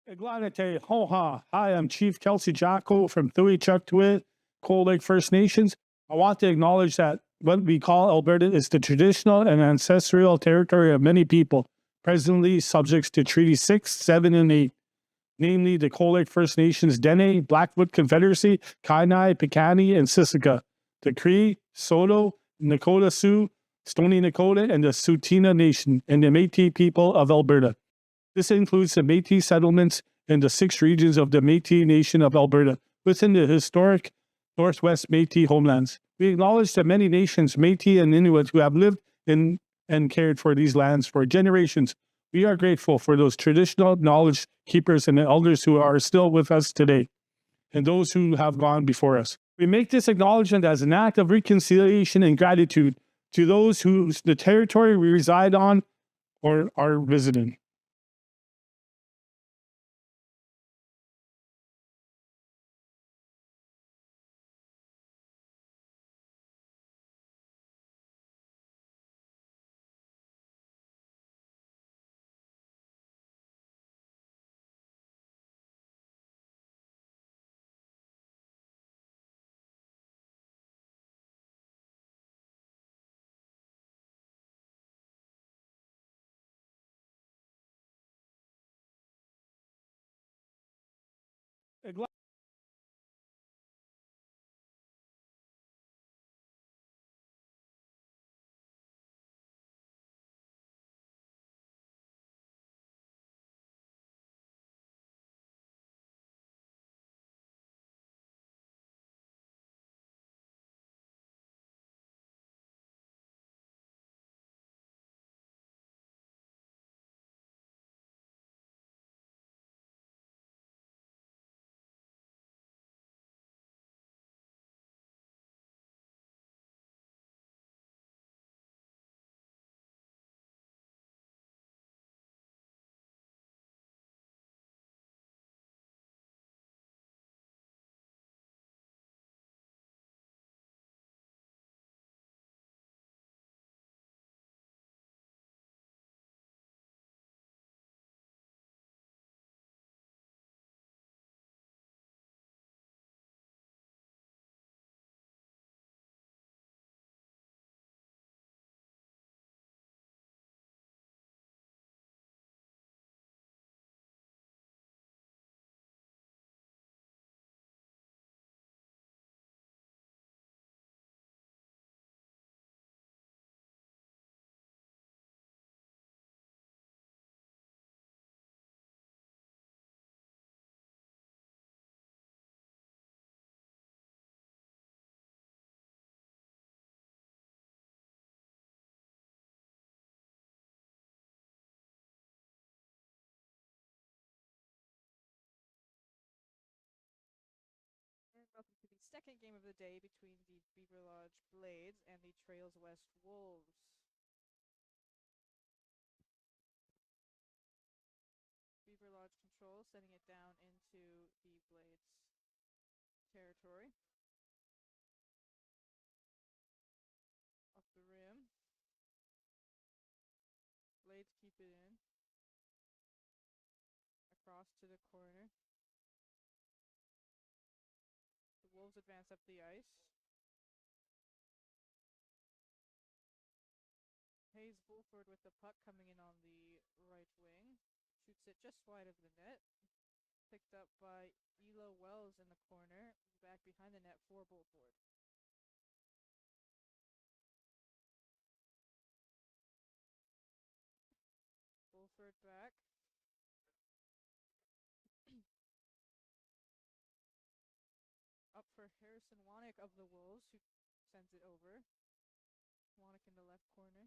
Eglanite, Hoha. Hi, I'm Chief Kelsey Jocko from Thuichuktuit, Cold Lake First Nations. I want to acknowledge that what we call Alberta is the traditional and ancestral territory of many people, presently subject to Treaty 6, 7, and 8, namely the Cold Lake First Nations, Dene, Blackfoot Confederacy, Kainai, Piikani, and Sissica, the Cree, Saulteaux, Nakota Sioux, Stoney Nakoda, and the Tsuut'ina Nation, and the Métis people of Alberta. This includes the Métis settlements in the 6 regions of the Métis Nation of Alberta within the historic Northwest Métis homelands. We acknowledge the many nations, Métis and Inuit, who have lived in and cared for these lands for generations. We are grateful for those traditional knowledge keepers and elders who are still with us today, and those who have gone before us. We make this acknowledgement as an act of reconciliation and gratitude to those whose the territory we reside on or are visiting. Welcome to the second game of the day between the Beaverlodge Blades and the Trails West Wolves. Beaverlodge control, sending it down into the Blades territory. Up the rim. Blades keep it in. Across to the corner. The Wolves advance up the ice. Hayes Bulford with the puck coming in on the right wing. Shoots it just wide of the net. Picked up by Elo Wells in the corner. Back behind the net for Bulford. Bulford back. Up for Harrison Wanick of the Wolves, who sends it over. Wanick in the left corner.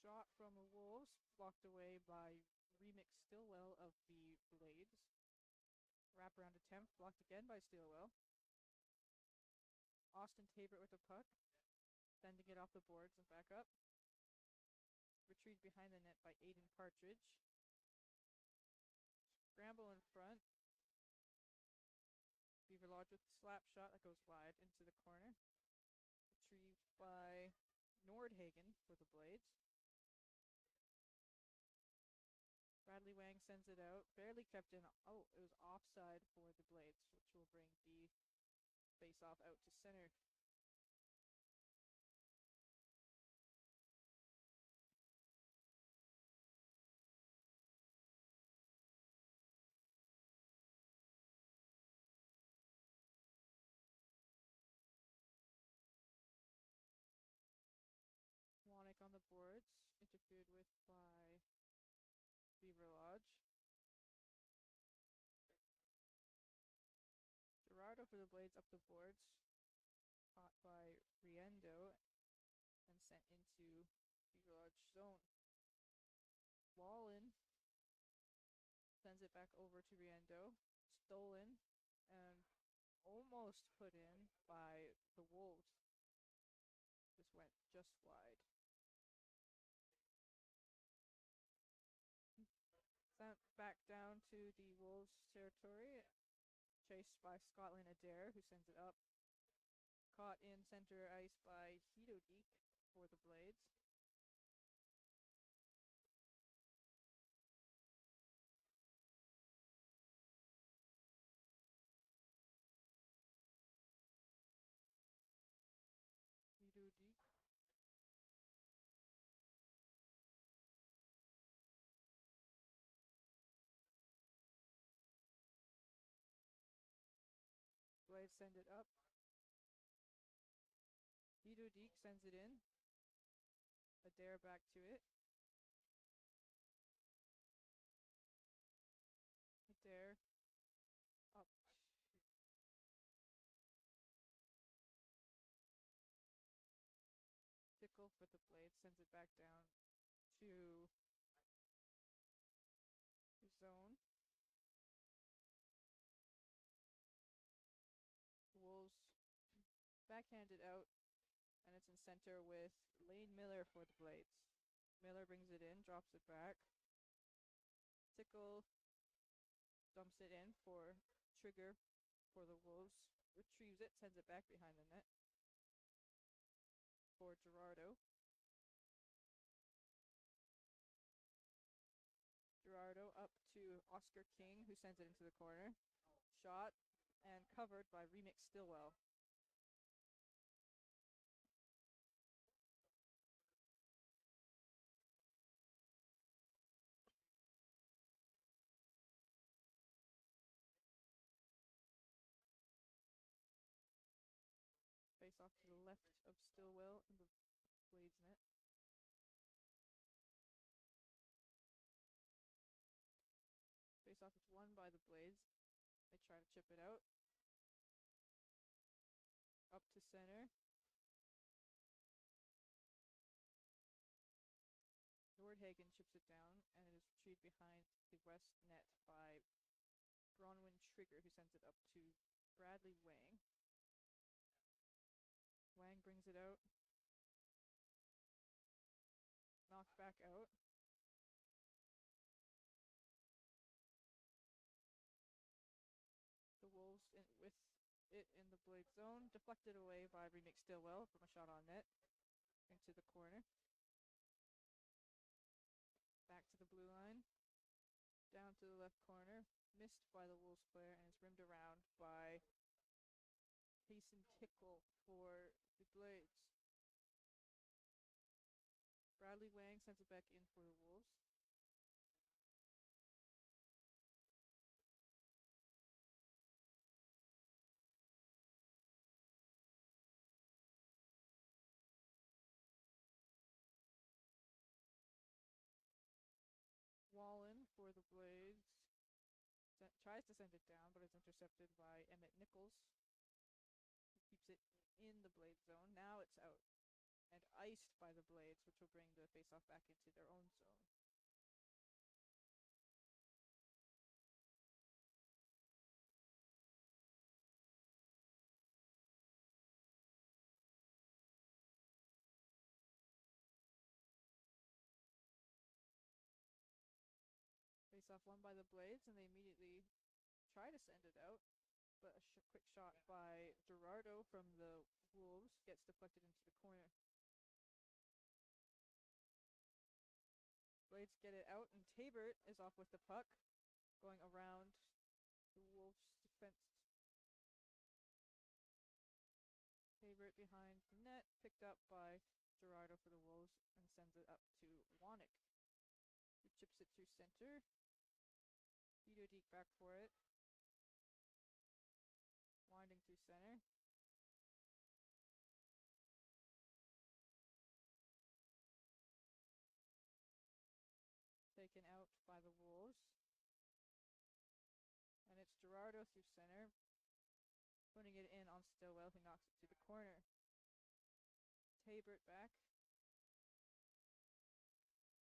Shot from the Wolves, blocked away by Remix Stillwell of the Blades. Wraparound attempt, blocked again by Stillwell. Austin Tabert with the puck, sending it off the boards and back up. Retrieved behind the net by Aiden Partridge. Scramble in front. Beaverlodge with the slap shot that goes wide into the corner. Retrieved by Nordhagen for the blades. Bradley Wang sends it out, barely kept in. Oh, it was offside for the blades, which will bring the face-off out to center. Wanek on the boards, interfered with by Beaverlodge. Gerardo for the blades up the boards, caught by Riendo and sent into Beaverlodge zone. Wallin sends it back over to Riendo, stolen and almost put in by the Wolves. This went just wide. Sent back down to the Wolves' territory, chased by Scotland Adair, who sends it up. Caught in center ice by Hidodik for the blades. Hidodik. Blades send it up. Hidodik sends it in. Adair back to it. Adair up. Tickle for the blade, sends it back down to zone. Wolves backhanded out, and it's in center with Lane Miller for the blades. Miller brings it in, drops it back. Tickle dumps it in for Trigger for the Wolves. Retrieves it, sends it back behind the net for Gerardo. Gerardo up to Oscar King, who sends it into the corner. Shot and covered by Remix Stillwell. Face off to the left of Stillwell in the Blades net. Face off is won by the Blades. They try to chip it out. Up to center. Nordhagen chips it down, and it is retrieved behind the west net by Bronwyn Trigger, who sends it up to Bradley Wang. Wang brings it out. Knocked back out. The Wolves with it in the blade zone, deflected away by Remix Stillwell from a shot on net into the corner. Back to the blue line. Down to the left corner. Missed by the Wolves player, and it's rimmed around by Payson Tickle for the Blades. Bradley Wang sends it back in for the Wolves. Wallen for the Blades. Tries to send it down, but it's intercepted by Emmett Nichols. He keeps it in the Blade zone. Now it's out and iced by the Blades, which will bring the faceoff back into their own zone. Faceoff won by the Blades, and they immediately try to send it out. but a quick shot by Gerardo from the Wolves gets deflected into the corner. Blades get it out, and Tabert is off with the puck, going around the Wolves' defense. Tabert behind the net, picked up by Gerardo for the Wolves, and sends it up to Wanik, who chips it through center. Vito Deek back for it. Winding through center. Taken out by the Wolves. And it's Gerardo through center, putting it in on Stillwell, who knocks it to the corner. Tabert back.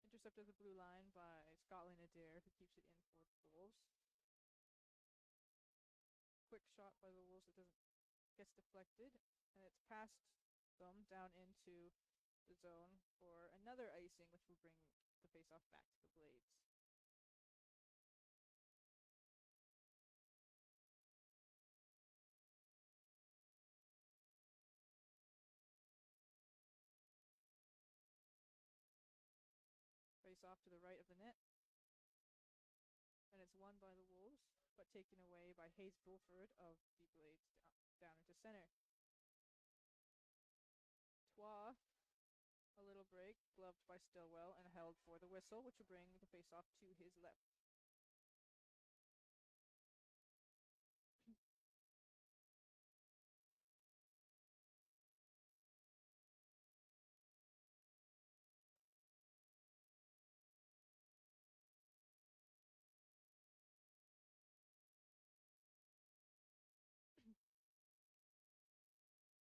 Intercepted the blue line by Scotland Adair, who keeps it in for the Wolves. Quick shot by the Wolves that gets deflected, and it's past them down into the zone for another icing, which will bring the face-off back to the Blades. Face off to the right of the net, and it's won by the Wolves, but taken away by Hayes Bulford of the Blades down into center. Twa, a little break, gloved by Stillwell and held for the whistle, which will bring the face-off to his left.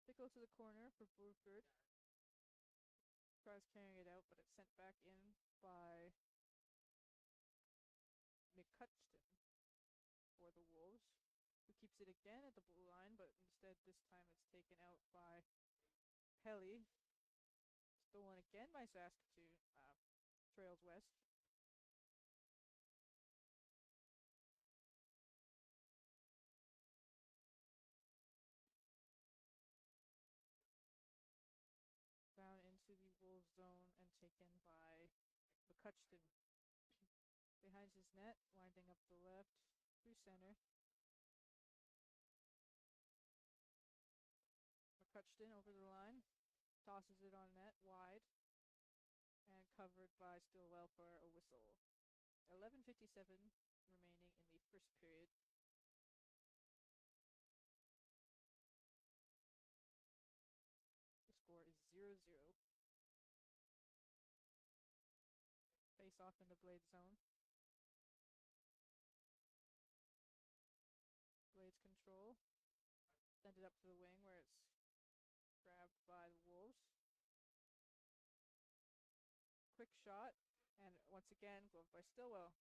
Pickle to the corner for Bulford. Tries carrying it out, but it's sent back in by McCutcheon for the Wolves, who keeps it again at the blue line, but instead this time it's taken out by Pelly. Stolen again by Saskatoon. Trails west. Down into the Wolves zone and taken by McCutcheon. Behind his net, winding up the left through center. McCutcheon over the line, tosses it on net wide, and covered by Stillwell for a whistle. 11:57 remaining in the first period. The score is 0-0. Face off in the Blade zone. Blades control. Send it up to the wing where it's grabbed by the Wolves. Quick shot, and once again gloved by Stillwell.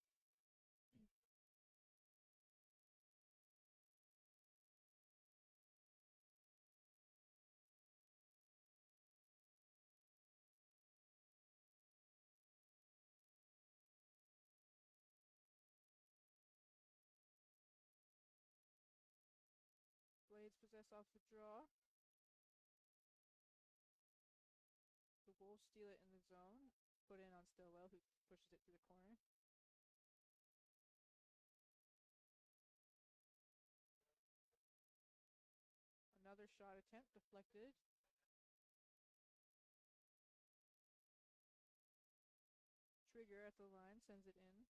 Blades possess off the draw. The Wolves steal it in the zone. Put in on Stillwell, who pushes it to the corner. Another shot attempt deflected. Trigger at the line sends it in.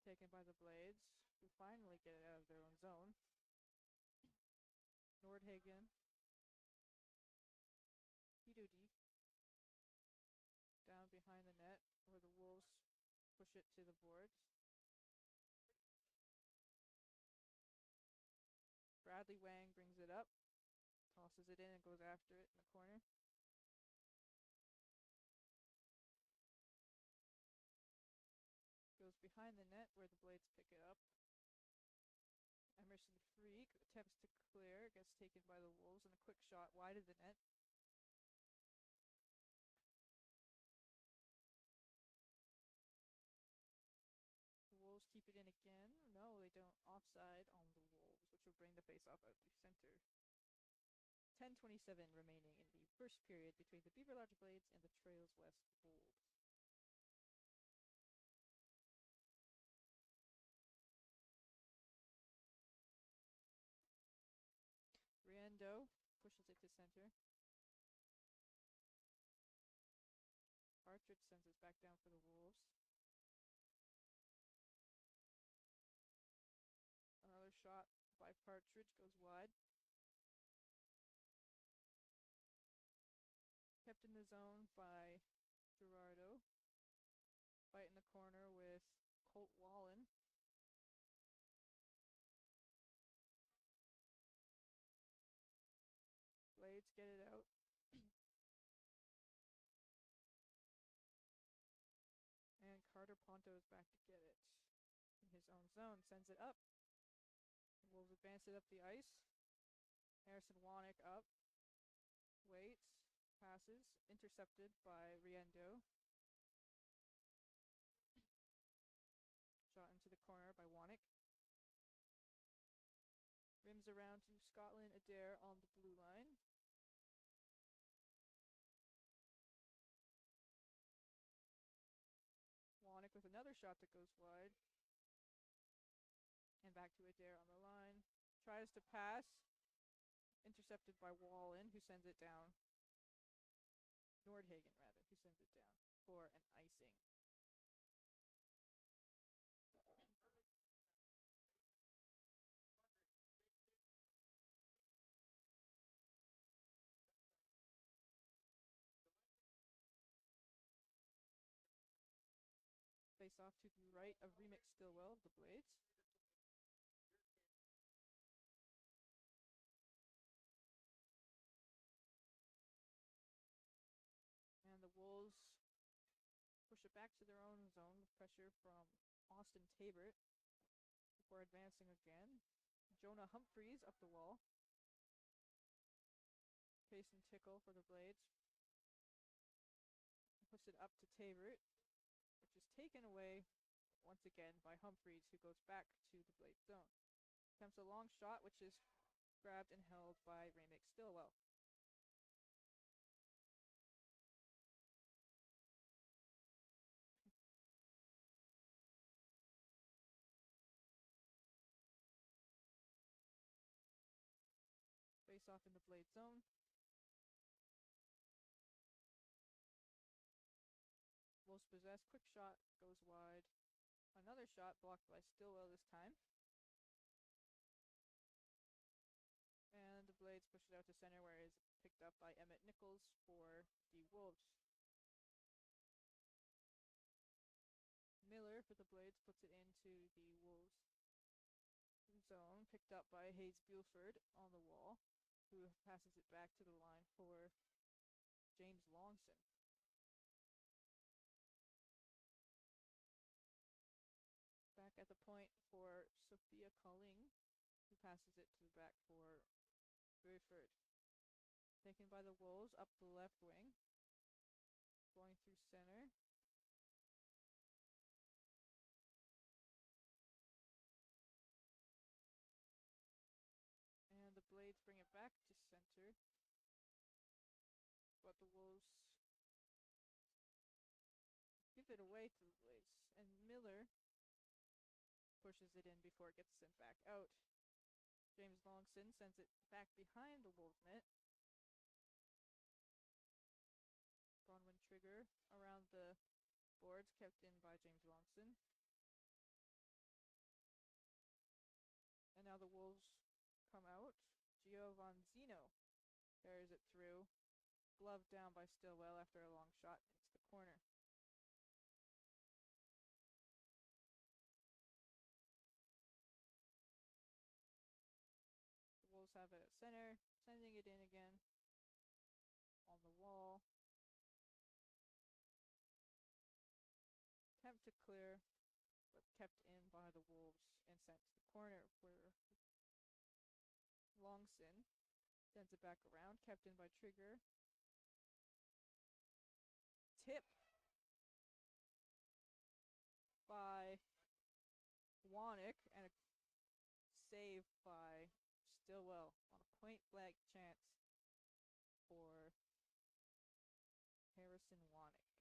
Taken by the Blades, who finally get it out of their own zone. Nordhagen. Hidodi. Down behind the net, where the Wolves push it to the boards. Bradley Wang brings it up, tosses it in and goes after it in the corner. Goes behind the net where the Blades pick it up. Emerson Freak attempts to clear, gets taken by the Wolves, and a quick shot wide of the net. The Wolves keep it in again. No, they don't. Offside on the bring the face-off out to center. 10:27 remaining in the first period between the Beaverlodge Blades and the Trails West Wolves. Riendo pushes it to center. Partridge sends it back down for the Wolves. Another shot by Partridge goes wide. Kept in the zone by Gerardo. Fight in the corner with Colt Wallen. Blades get it out. And Carter Ponto is back to get it. In his own zone, sends it up. The Wolves advance it up the ice. Harrison Wanek up. Waits. Passes. Intercepted by Riendo. Shot into the corner by Wanek. Rims around to Scotland Adair on the blue line. Wanek with another shot that goes wide. And back to Adair on the line. Tries to pass. Intercepted by Wallen, who sends it down. Nordhagen, rather, who sends it down for an icing. Face off to the right of Remix Stillwell of the Blades. And the Wolves push it back to their own zone with pressure from Austin Tabert before advancing again. Jonah Humphreys up the wall. Pace and Tickle for the Blades. Push it up to Tabert, which is taken away once again by Humphreys, who goes back to the Blade zone. Attempts a long shot, which is grabbed and held by Remix Stillwell. Face off in the Blade zone. Wolves possess. Quick shot goes wide. Another shot blocked by Stillwell this time. And the Blades push it out to center, where it is picked up by Emmett Nichols for the Wolves. Miller for the Blades puts it into the Wolves zone, picked up by Hayes Bulford on the wall, who passes it back to the line for James Longson. Back at the point for Sophia Colling, who passes it to the back for Burford. Taken by the Wolves up the left wing, going through center. And the Blades bring it back to center, but the Wolves give it away to the Blades, and Miller pushes it in before it gets sent back out. James Longson sends it back behind the Wolves net. Bronwyn Trigger around the boards, kept in by James Longson. And now the Wolves come out. Giovanzino carries it through. Gloved down by Stillwell after a long shot. Hits the corner. The Wolves have it at center, sending it in again. On the wall. Attempt to clear, but kept in by the Wolves and sent to the corner, where Longson sends it back around, kept in by Trigger. Tip by Wanek, and a save by Stillwell on a point-blank chance for Harrison Wanek.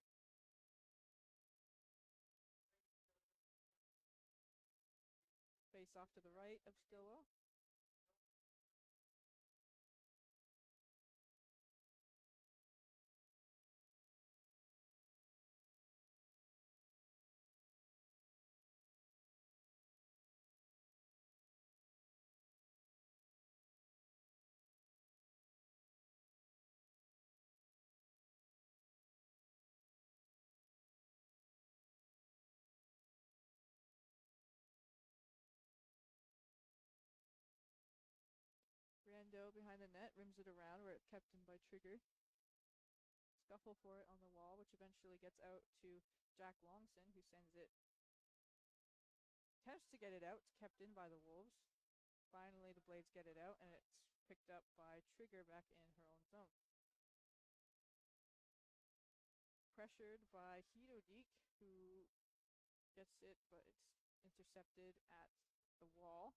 Face off to the right of Stillwell. Rando behind the net rims it around where it's kept in by Trigger. Scuffle for it on the wall, which eventually gets out to Jack Longson, who sends it. Attempts to get it out. It's kept in by the Wolves. Finally, the Blades get it out, and it's picked up by Trigger back in her own zone. Pressured by Hidodik, who gets it, but it's intercepted at the wall.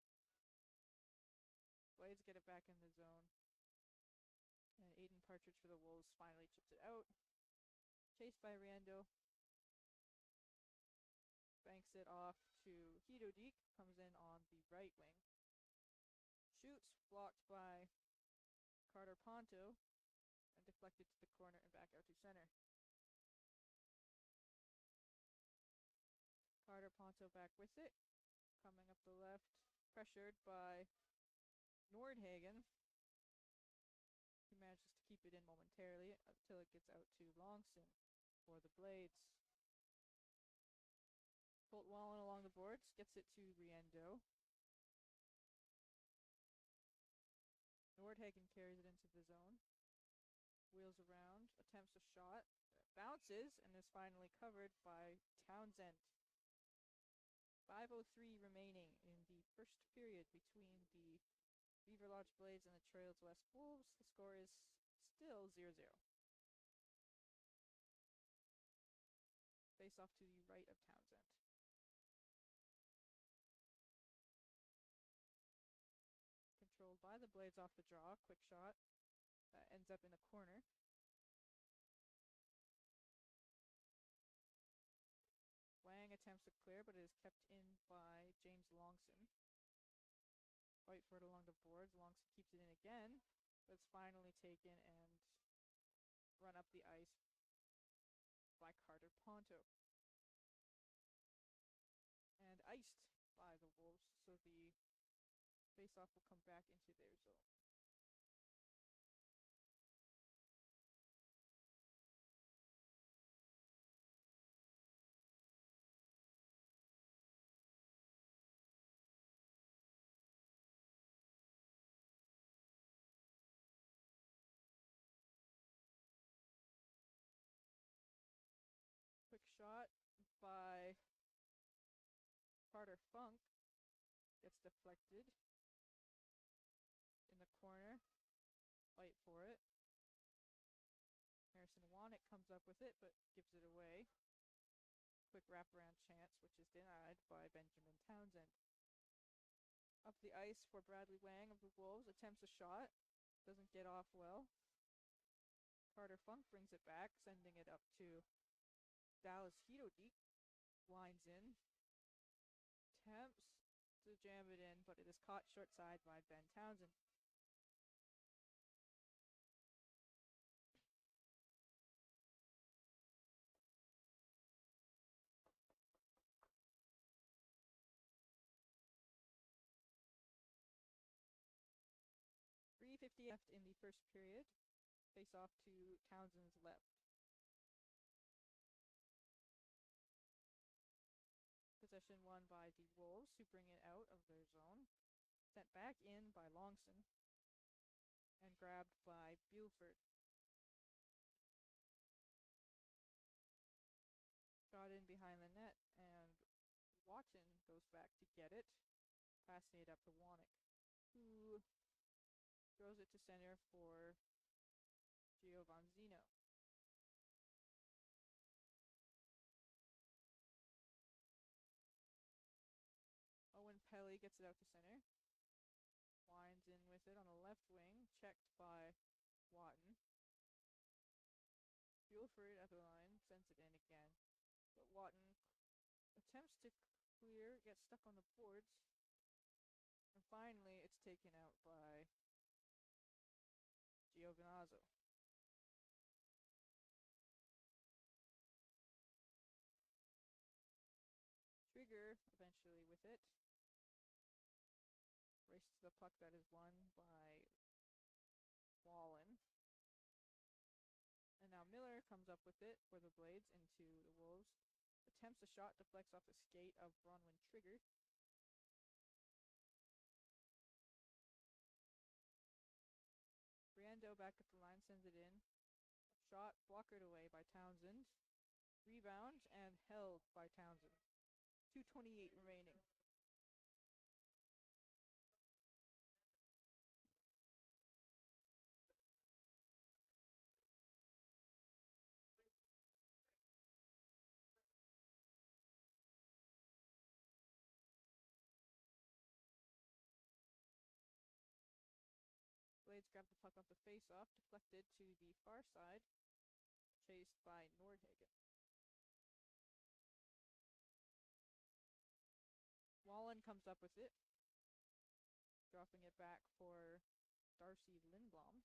Blades get it back in the zone. And Aiden Partridge for the Wolves finally chips it out. Chased by Rando. Banks it off to Hidodik. Comes in on the right wing. Shoots, blocked by Carter Ponto. And deflected to the corner and back out to center. Carter Ponto back with it. Coming up the left. Pressured by Nordhagen. He manages to keep it in momentarily until it gets out to Longson for the Blades. Colt Wallen along the boards, gets it to Riendo. Nordhagen carries it into the zone. Wheels around, attempts a shot, bounces, and is finally covered by Townsend. 5:03 remaining in the first period between the Beaverlodge Blades and the Trails West Wolves. The score is still 0-0. Face off to the right of Townsend. Controlled by the Blades off the draw. Quick shot. That ends up in the corner. Wang attempts to clear, but it is kept in by James Longson. Fight for it along the boards. Longson keeps it in again, but it's finally taken and run up the ice by Carter Ponto. And iced by the Wolves, so the face-off will come back into their zone. Quick shot by Carter Funk. Gets deflected in the corner. Fight for it. Harrison Wanek comes up with it, but gives it away. Quick wraparound chance, which is denied by Benjamin Townsend. Up the ice for Bradley Wang of the Wolves. Attempts a shot. Doesn't get off well. Carter Funk brings it back, sending it up to Dallas Hidodik. Winds in. Attempts to jam it in, but it is caught short side by Ben Townsend. .350 left in the first period. Face off to Townsend's left. Possession won by the Wolves, who bring it out of their zone. Sent back in by Longson. And grabbed by Buford. Got in behind the net, and Watson goes back to get it. Passing it up to Wanek, who throws it to center for Giovanzino. Owen Pelly gets it out to center. Winds sends in with it on the left wing, checked by Watton. Buford at the line sends it in again, but Watton attempts to clear, gets stuck on the boards, and finally it's taken out by Giovinazzo. Trigger eventually with it. Race to the puck that is won by Wallen. And now Miller comes up with it for the Blades into the Wolves. Attempts a shot, deflects off the skate of Bronwyn Trigger. Briando back at the line sends it in. Shot blockered away by Townsend. Rebound and held by Townsend. 2:28 remaining. Blades grab the puck off the face-off, deflected to the far side, chased by Nordhagen. Wallen comes up with it, dropping it back for Darcy Lee Lindblom,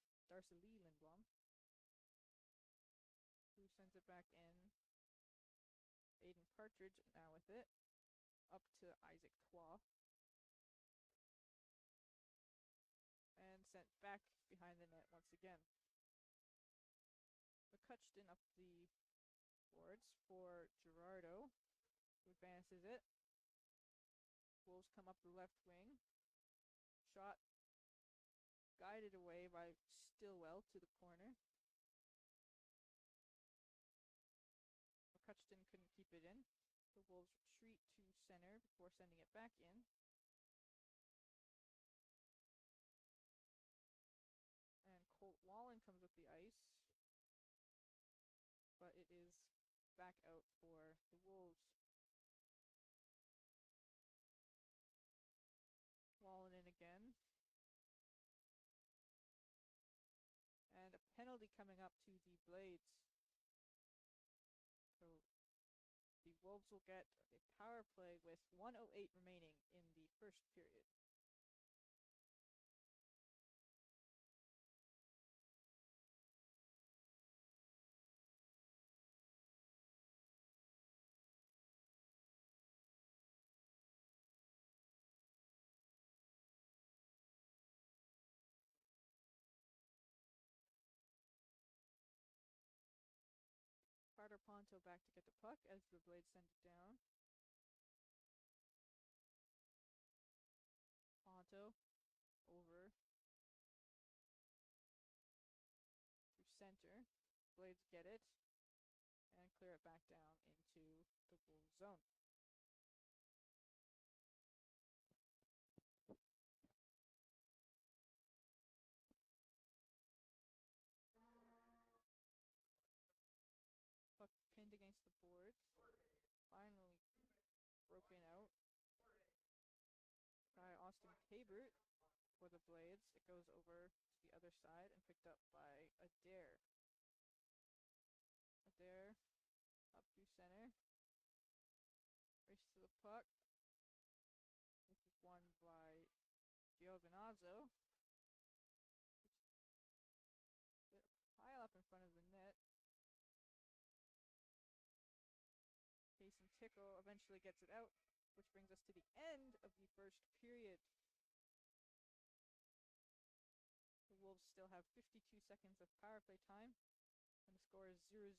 who sends it back in. Aiden Partridge now with it, up to Isaac Twa. And sent back behind the net once again. McCutcheon up the boards for Gerardo, who advances it. Wolves come up the left wing. Shot guided away by Stillwell to the corner. McCutcheon couldn't keep it in. The Wolves retreat to center before sending it back in. And Colt Wallen comes up the ice, but it is back out for the Wolves. Wallen in again. And a penalty coming up to the Blades. So the Wolves will get a power play with 1:08 remaining in the first period. Carter Ponto back to get the puck as the Blades send it down. Ponto over to center. Blades get it and clear it back down into the Wolves zone. Puck pinned against the boards. Finally broken out by Austin Tabert for the Blades. It goes over to the other side and picked up by Adair. Adair up to center. Race to the puck. This is won by Giovinazzo. Pile up in front of the net. Jason Tickle eventually gets it out, which brings us to the end of the first period. The Wolves still have 52 seconds of power play time, and the score is 0-0.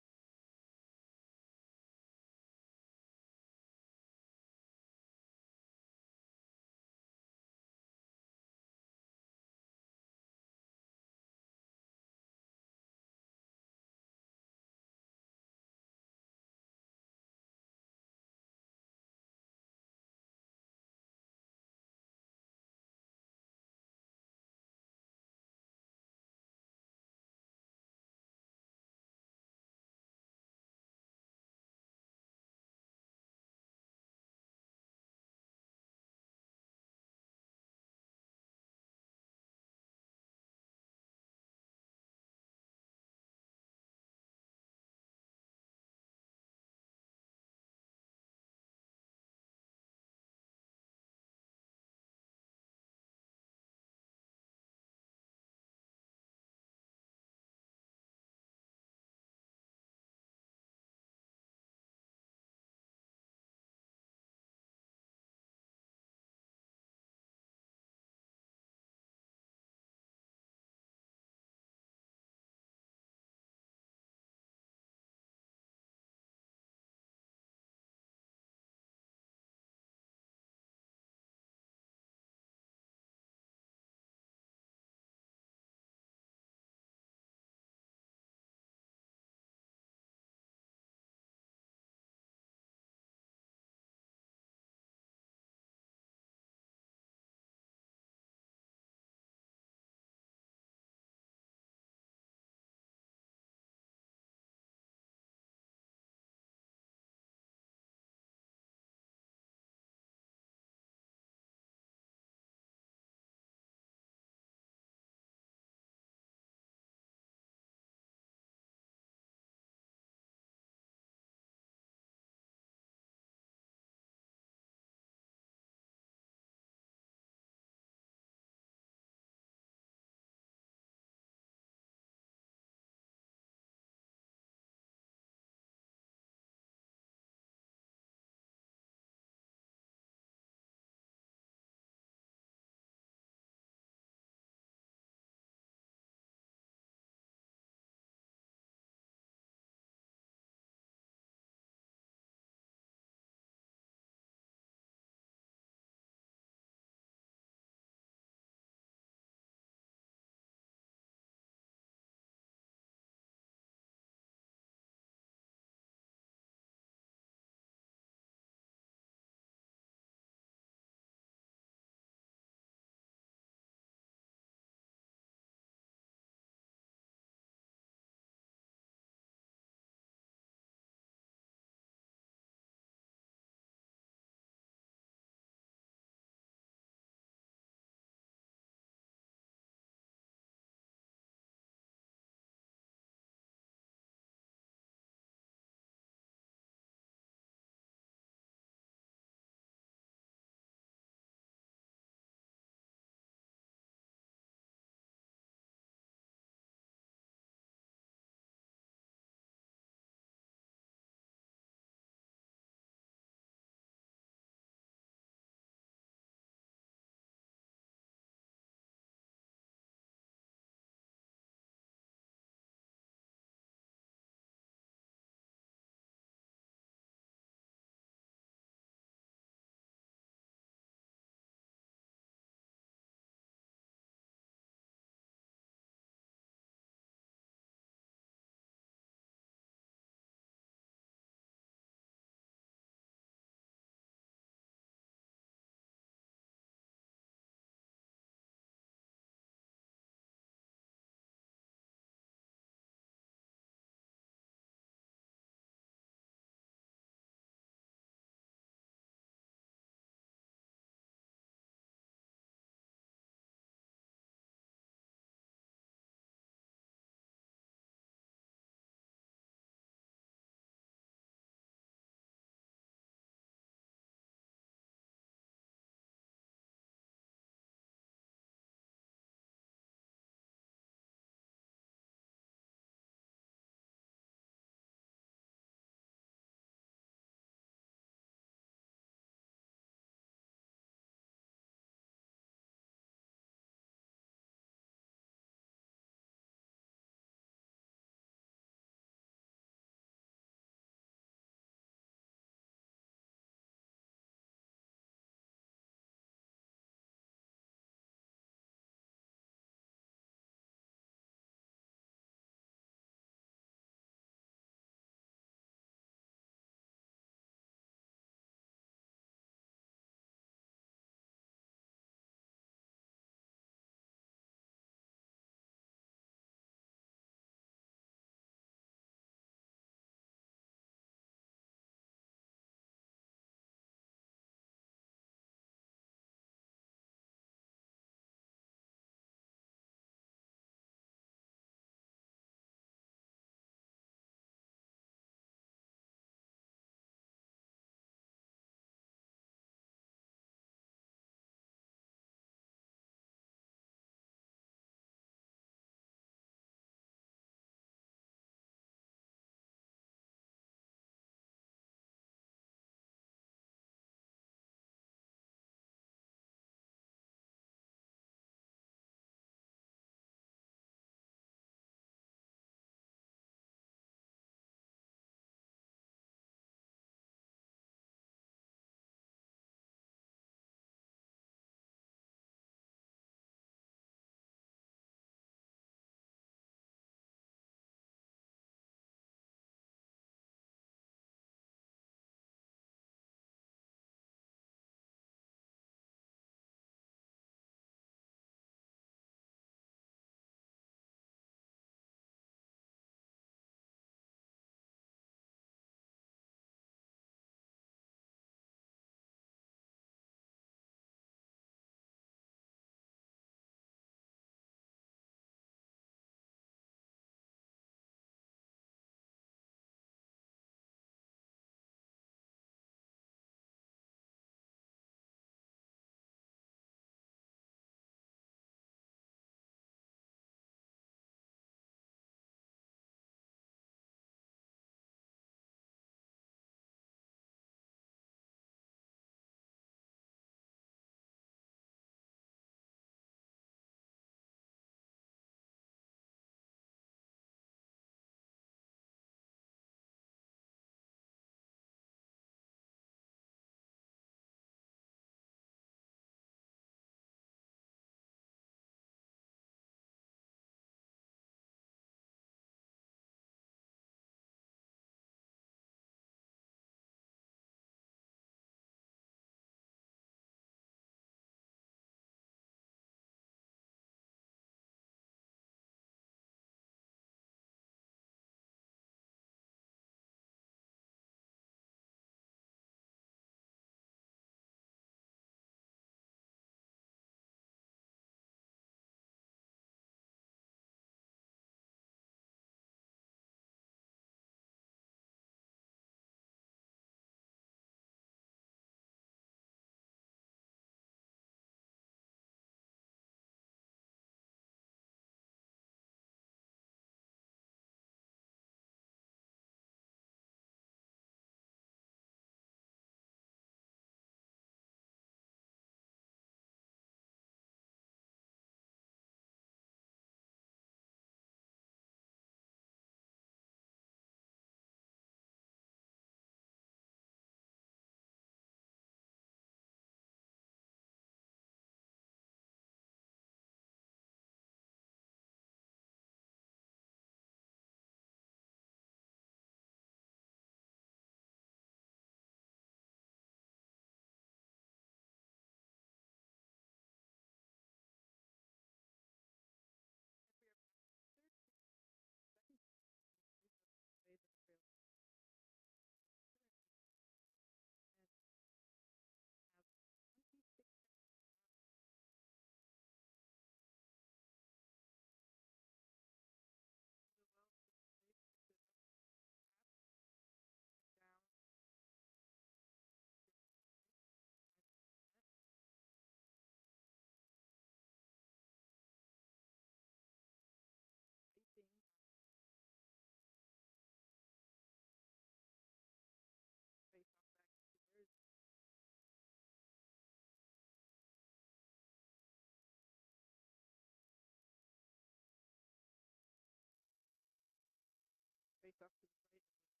off to the right of the net.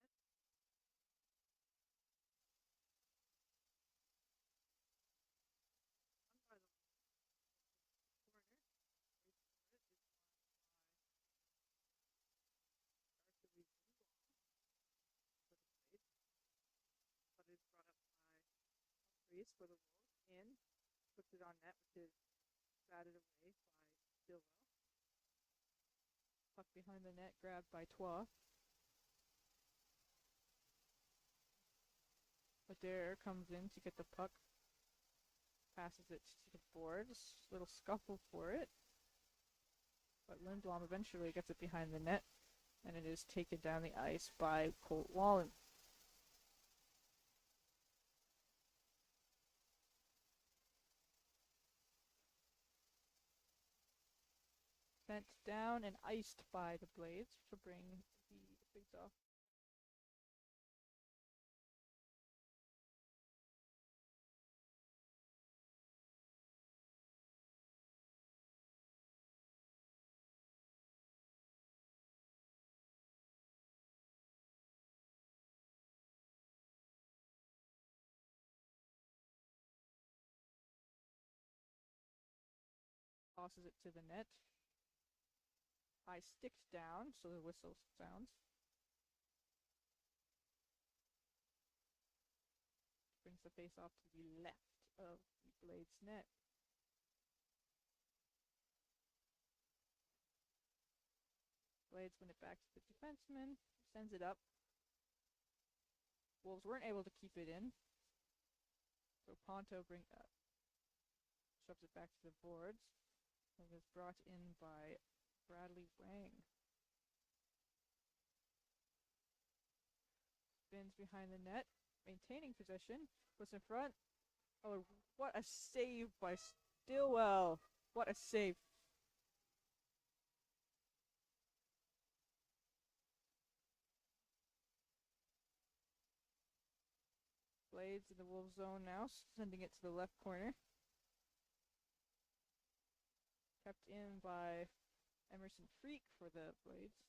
One by the corner, wait for it, is won by Arthur for the blade, but is brought up by Humphreys for the wolves in, puts it on net, which is batted away by Stillwell. Puck behind the net, grabbed by Twa. Adair comes in to get the puck, passes it to the boards, little scuffle for it, but Lindblom eventually gets it behind the net, and it is taken down the ice by Colt Wallen. Sent down and iced by the Blades to bring the Bigs off. Tosses it to the net. High sticked down, so the whistle sounds. Brings the face off to the left of the Blades net. Blades win it back to the defenseman, sends it up. Wolves weren't able to keep it in, so Ponto shoves it back to the boards. It was brought in by Bradley Wang. Spins behind the net, maintaining possession, puts in front. Oh, what a save by Stillwell! What a save! Blades in the Wolves zone now, sending it to the left corner. Kept in by Emerson Freak for the Blades.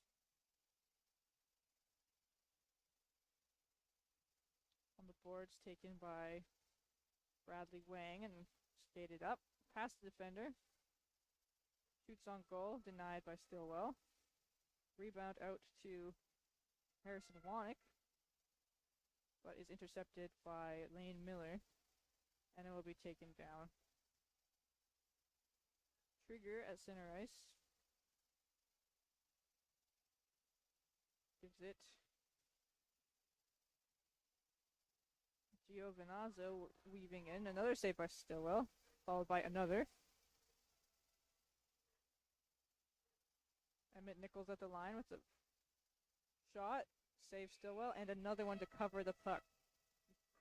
On the boards, taken by Bradley Wang and skated up. Past the defender. Shoots on goal, denied by Stillwell. Rebound out to Harrison Wanick, but is intercepted by Lane Miller, and it will be taken down. Trigger at center ice. Gives it Giovinazzo weaving in. Another save by Stillwell, followed by another. Emmett Nichols at the line with a shot. Save Stillwell, and another one to cover the puck.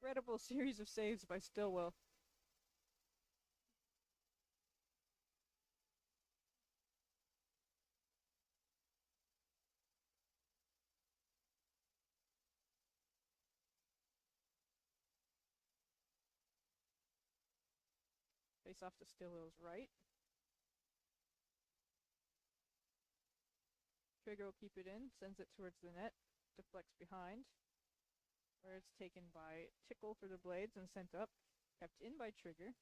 Incredible series of saves by Stillwell. Face off to Stillwell's right. Trigger will keep it in, sends it towards the net, deflects behind, where it's taken by Tickle for the Blades and sent up, kept in by Trigger.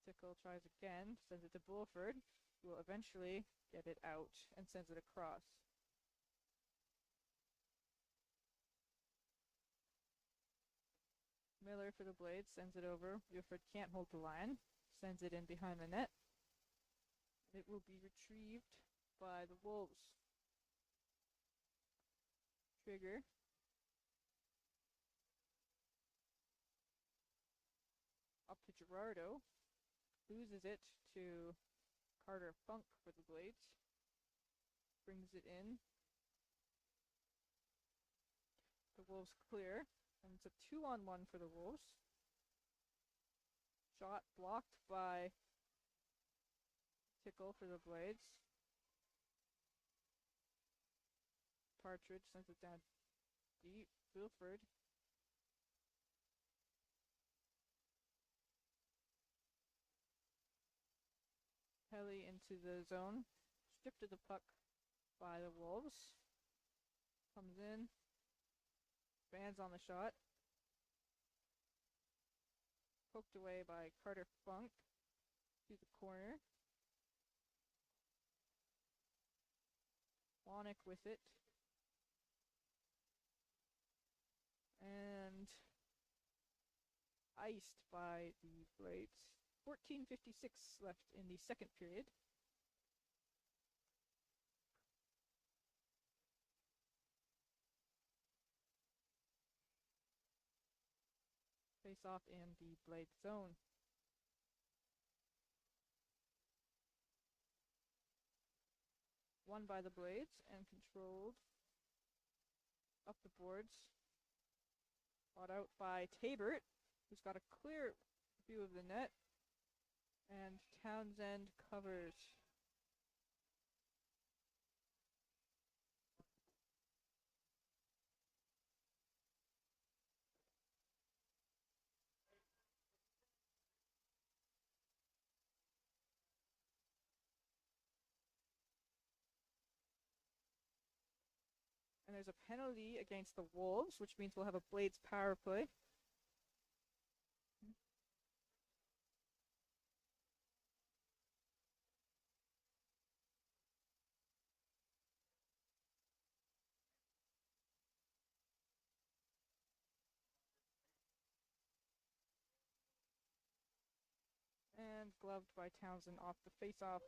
Tickle tries again, sends it to Bulford, who will eventually get it out and sends it across. Miller for the Blades sends it over. Buford can't hold the line, sends it in behind the net. It will be retrieved by the Wolves. Trigger. Up to Gerardo. Loses it to Carter Funk for the Blades. Brings it in. The Wolves clear. And it's a 2-on-1 for the Wolves. Shot blocked by Tickle for the Blades. Partridge sends it down deep. Wilford. Pelly into the zone. Stripped of the puck by the Wolves. Comes in. Bands on the shot. Poked away by Carter Funk to the corner. Wonick with it. And iced by the Blades. 14:56 left in the second period. Face off in the Blade zone. Won by the Blades and controlled up the boards. Brought out by Tabert, who's got a clear view of the net. And Townsend covers. And there's a penalty against the Wolves, which means we'll have a Blades power play. And gloved by Townsend off the face-off.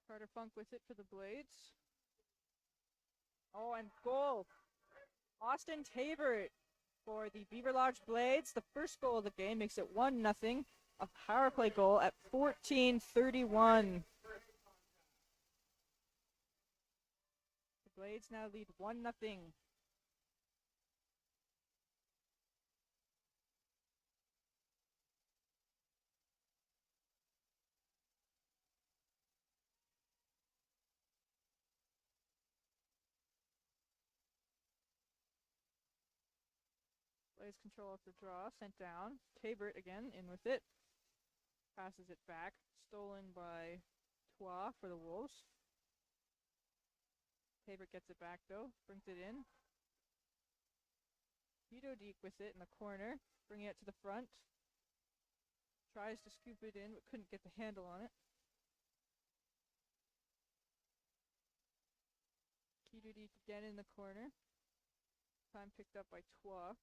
Carter Funk with it for the Blades. Oh, and goal! Austin Tabert for the Beaverlodge Blades. The first goal of the game makes it 1-0. A power play goal at 14:31. The Blades now lead 1-0. Blades control of the draw, sent down. Tabert again in with it. Passes it back. Stolen by Trois for the Wolves. Tabert gets it back though. Brings it in. Deek with it in the corner. Bringing it to the front. Tries to scoop it in but couldn't get the handle on it. Deek again in the corner. Time picked up by Trois.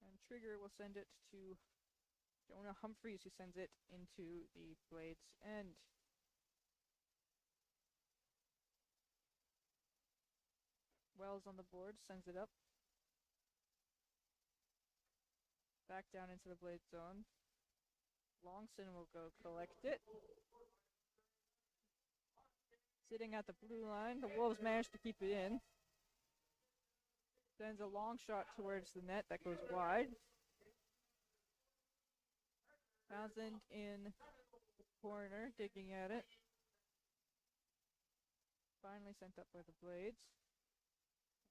And Trigger will send it to Jonah Humphreys, who sends it into the Blades' end. Wells on the board, sends it up. Back down into the Blade zone. Longson will go collect it. Sitting at the blue line, the Wolves managed to keep it in. Sends a long shot towards the net that goes wide. Townsend in the corner, digging at it. Finally sent up by the Blades.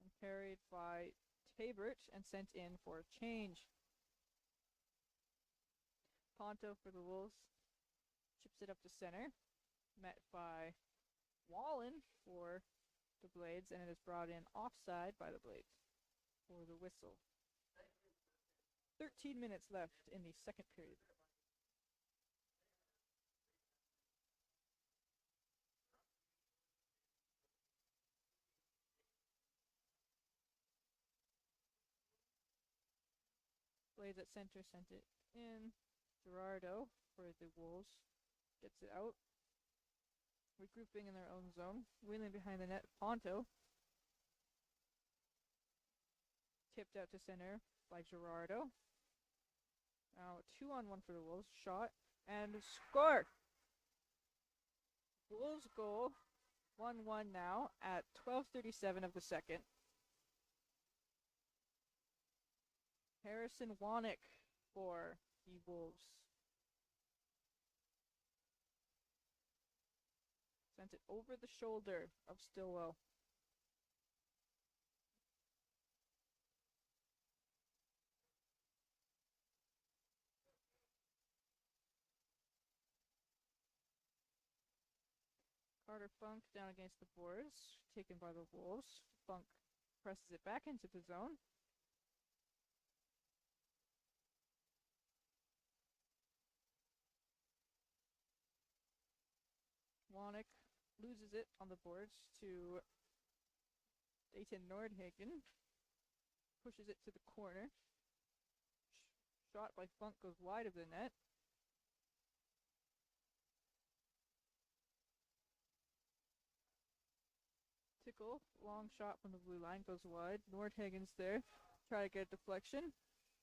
And carried by Tabert and sent in for a change. Ponto for the Wolves. Chips it up to center. Met by Wallen for the Blades, and it is brought in offside by the Blades for the whistle. 13 minutes left in the second period. Blades at center sent it in. Gerardo for the Wolves gets it out. Regrouping in their own zone. Wheeling behind the net. Ponto. Tipped out to center by Gerardo. Now 2-on-1 for the Wolves. Shot and score! Wolves goal. 1-1 now at 12:37 of the second. Harrison Wonick for the Wolves. Sent it over the shoulder of Stillwell. Carter Funk down against the boards, taken by the Wolves. Funk presses it back into the zone. Wannick loses it on the boards to Dayton Nordhagen. Pushes it to the corner. Shot by Funk goes wide of the net. Tickle, long shot from the blue line, goes wide. Nordhagen's there. Try to get a deflection.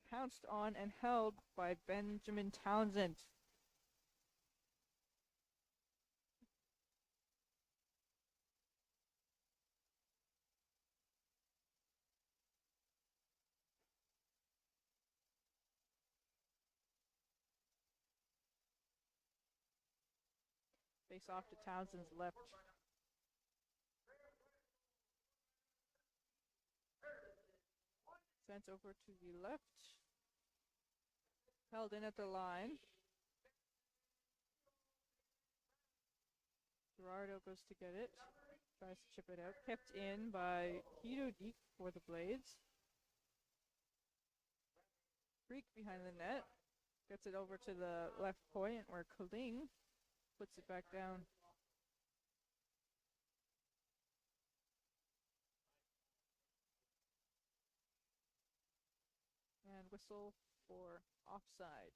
Pounced on and held by Benjamin Townsend. Face off to Townsend's left. Sent over to the left. Held in at the line. Gerardo goes to get it. Tries to chip it out. Kept in by Hito Deek for the Blades. Freak behind the net. Gets it over to the left point where Kaling puts it back down. And whistle for offside.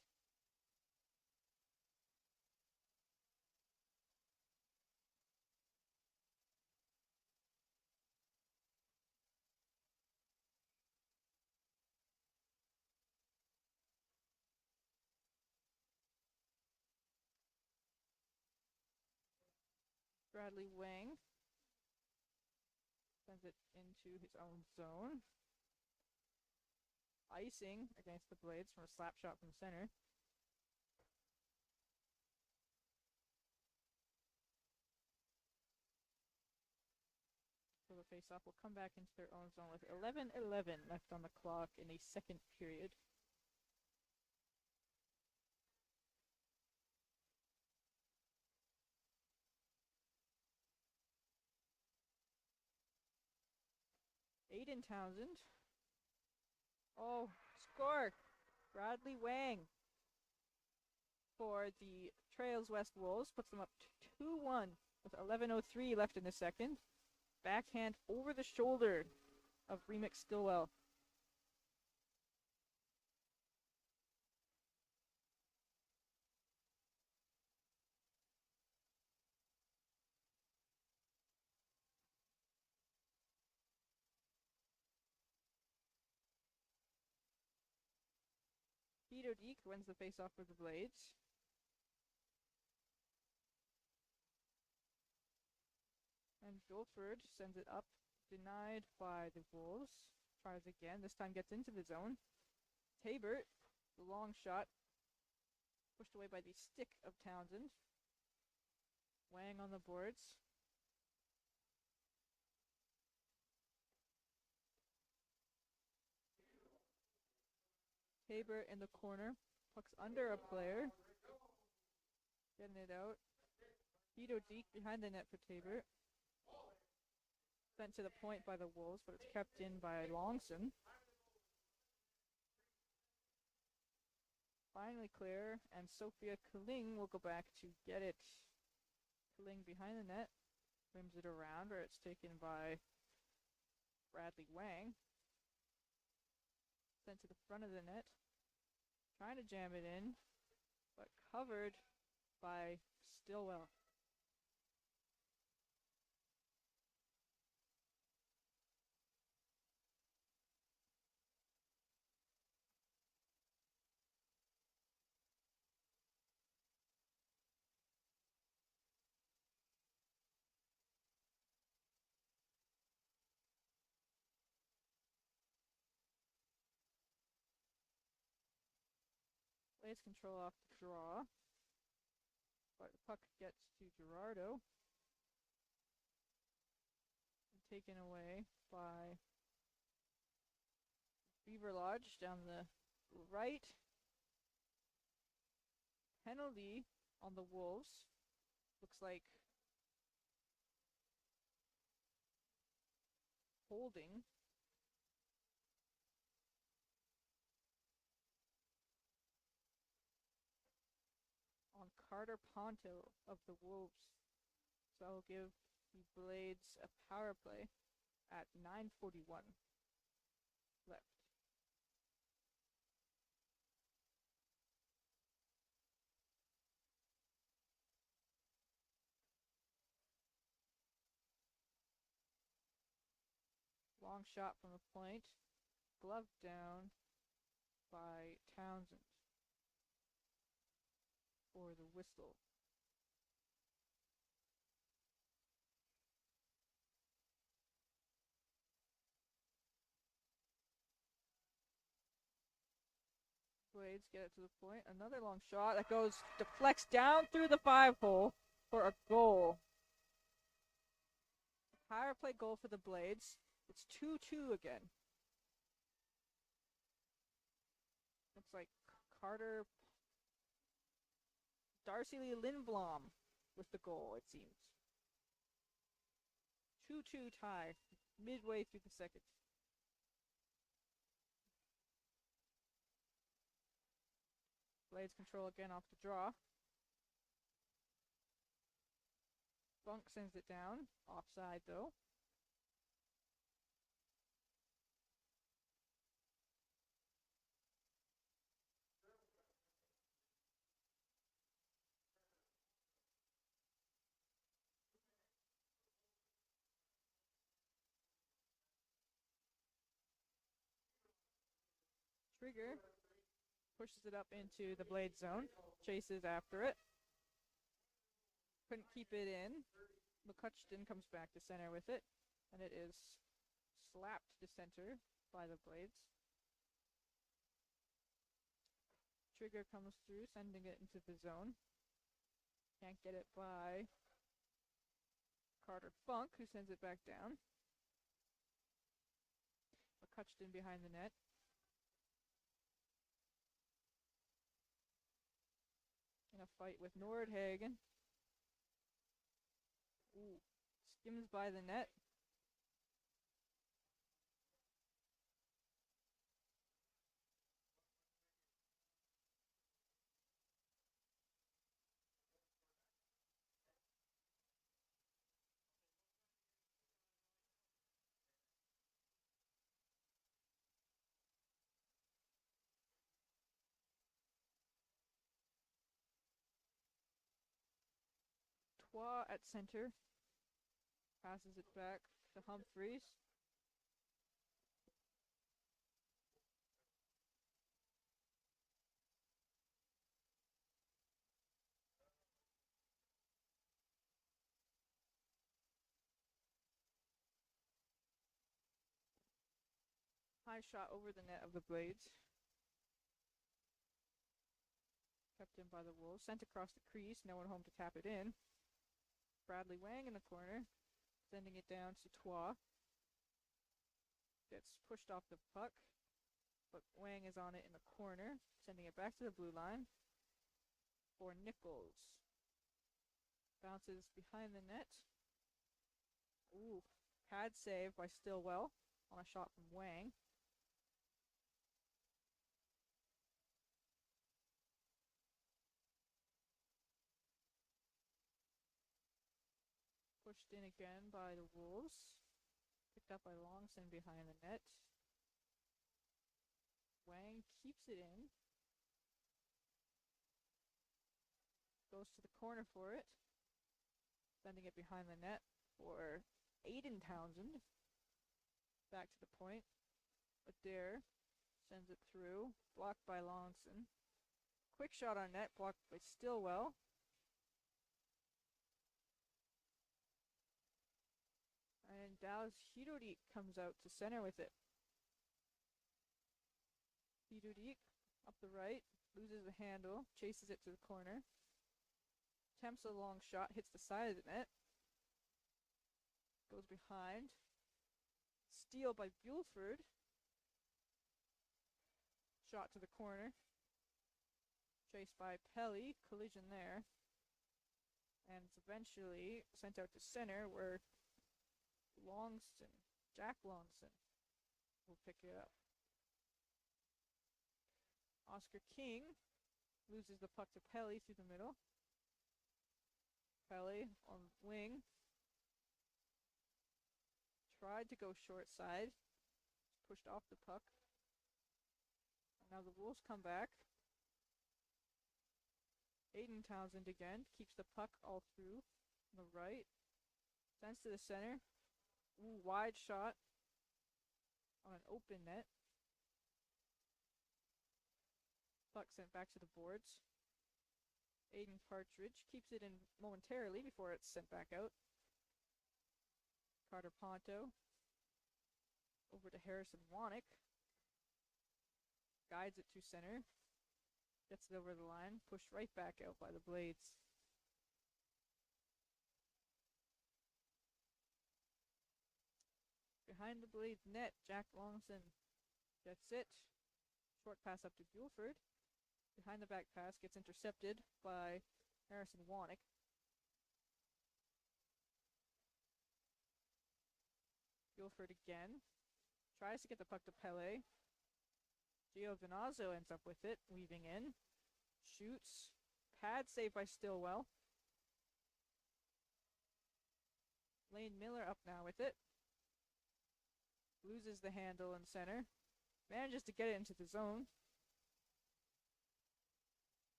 Bradley Wang sends it into his own zone. Icing against the Blades from a slap shot from center. So the face-off will come back into their own zone with 11:11 left on the clock in a second period. Aiden Townsend. Oh, score! Bradley Wang for the Trails West Wolves puts them up 2-1 with 11:03 left in the second. Backhand over the shoulder of Remix Stillwell. Peter Deek wins the faceoff for the Blades. And Guilford sends it up, denied by the Wolves. Tries again, this time gets into the zone. Tabert, the long shot, pushed away by the stick of Townsend. Wang on the boards. Tabert in the corner, pucks under a player. Getting it out. Hito Deek behind the net for Tabert. Sent to the point by the Wolves, but it's kept in by Longson. Finally clear, and Sophia Kaling will go back to get it. Kaling behind the net, rims it around, where it's taken by Bradley Wang. Sent to the front of the net, trying to jam it in, but covered by Stillwell. Blades control off the draw, but the puck gets to Gerardo. taken away by Beaverlodge down the right. Penalty on the Wolves. Looks like holding. On Carter Ponto of the Wolves. So I'll give the Blades a power play at 9:41 left. Long shot from the point. Glove down by Townsend for the whistle. Blades get it to the point. Another long shot that goes, deflects down through the 5-hole for a goal. Power play goal for the Blades. It's 2-2 again. Looks like Carter Darcy Lee Lindblom with the goal, it seems. 2-2 tie, midway through the second. Blades control again off the draw. Bunk sends it down, offside though. Trigger pushes it up into the Blade zone, chases after it. Couldn't keep it in. McCutcheon comes back to center with it, and it is slapped to center by the Blades. Trigger comes through, sending it into the zone. Can't get it by Carter Funk, who sends it back down. McCutcheon behind the net. In a fight with Nordhagen. Ooh, skims by the net. Twa at center. Passes it back to Humphreys. High shot over the net of the Blades. Kept in by the Wolves. Sent across the crease. No one home to tap it in. Bradley Wang in the corner. Sending it down to Twa. Gets pushed off the puck. But Wang is on it in the corner. Sending it back to the blue line. For Nichols. Bounces behind the net. Ooh. Pad save by Stillwell on a shot from Wang. Pushed in again by the Wolves. Picked up by Longson behind the net. Wang keeps it in. Goes to the corner for it. Sending it behind the net for Aiden Townsend. Back to the point. Adair sends it through. Blocked by Longson. Quick shot on net. Blocked by Stillwell. And Dallas Hidodik comes out to center with it. Hidodik up the right, loses the handle, chases it to the corner. Attempts a long shot, hits the side of the net. Goes behind, Steal by Bulford. Shot to the corner. Chased by Pelly. Collision there. And it's eventually sent out to center where Jack Longston, will pick it up. Oscar King loses the puck to Pelly through the middle. Pelly on wing. Tried to go short side. Pushed off the puck. And now the Wolves come back. Aiden Townsend again. Keeps the puck all through. On the right. Sends to the center. Ooh, wide shot. On an open net. Puck sent back to the boards. Aiden Partridge keeps it in momentarily before it's sent back out. Carter Ponto. Over to Harrison Wanick. Guides it to center. Gets it over the line. Pushed right back out by the Blades. Behind the Blades net, Jack Longston gets it. Short pass up to Bulford. Behind the back pass gets intercepted by Harrison Wanick. Bulford again. Tries to get the puck to Pele. Gio Venazzo ends up with it, weaving in. Shoots. Pad save by Stillwell. Lane Miller up now with it. Loses the handle in center. Manages to get it into the zone.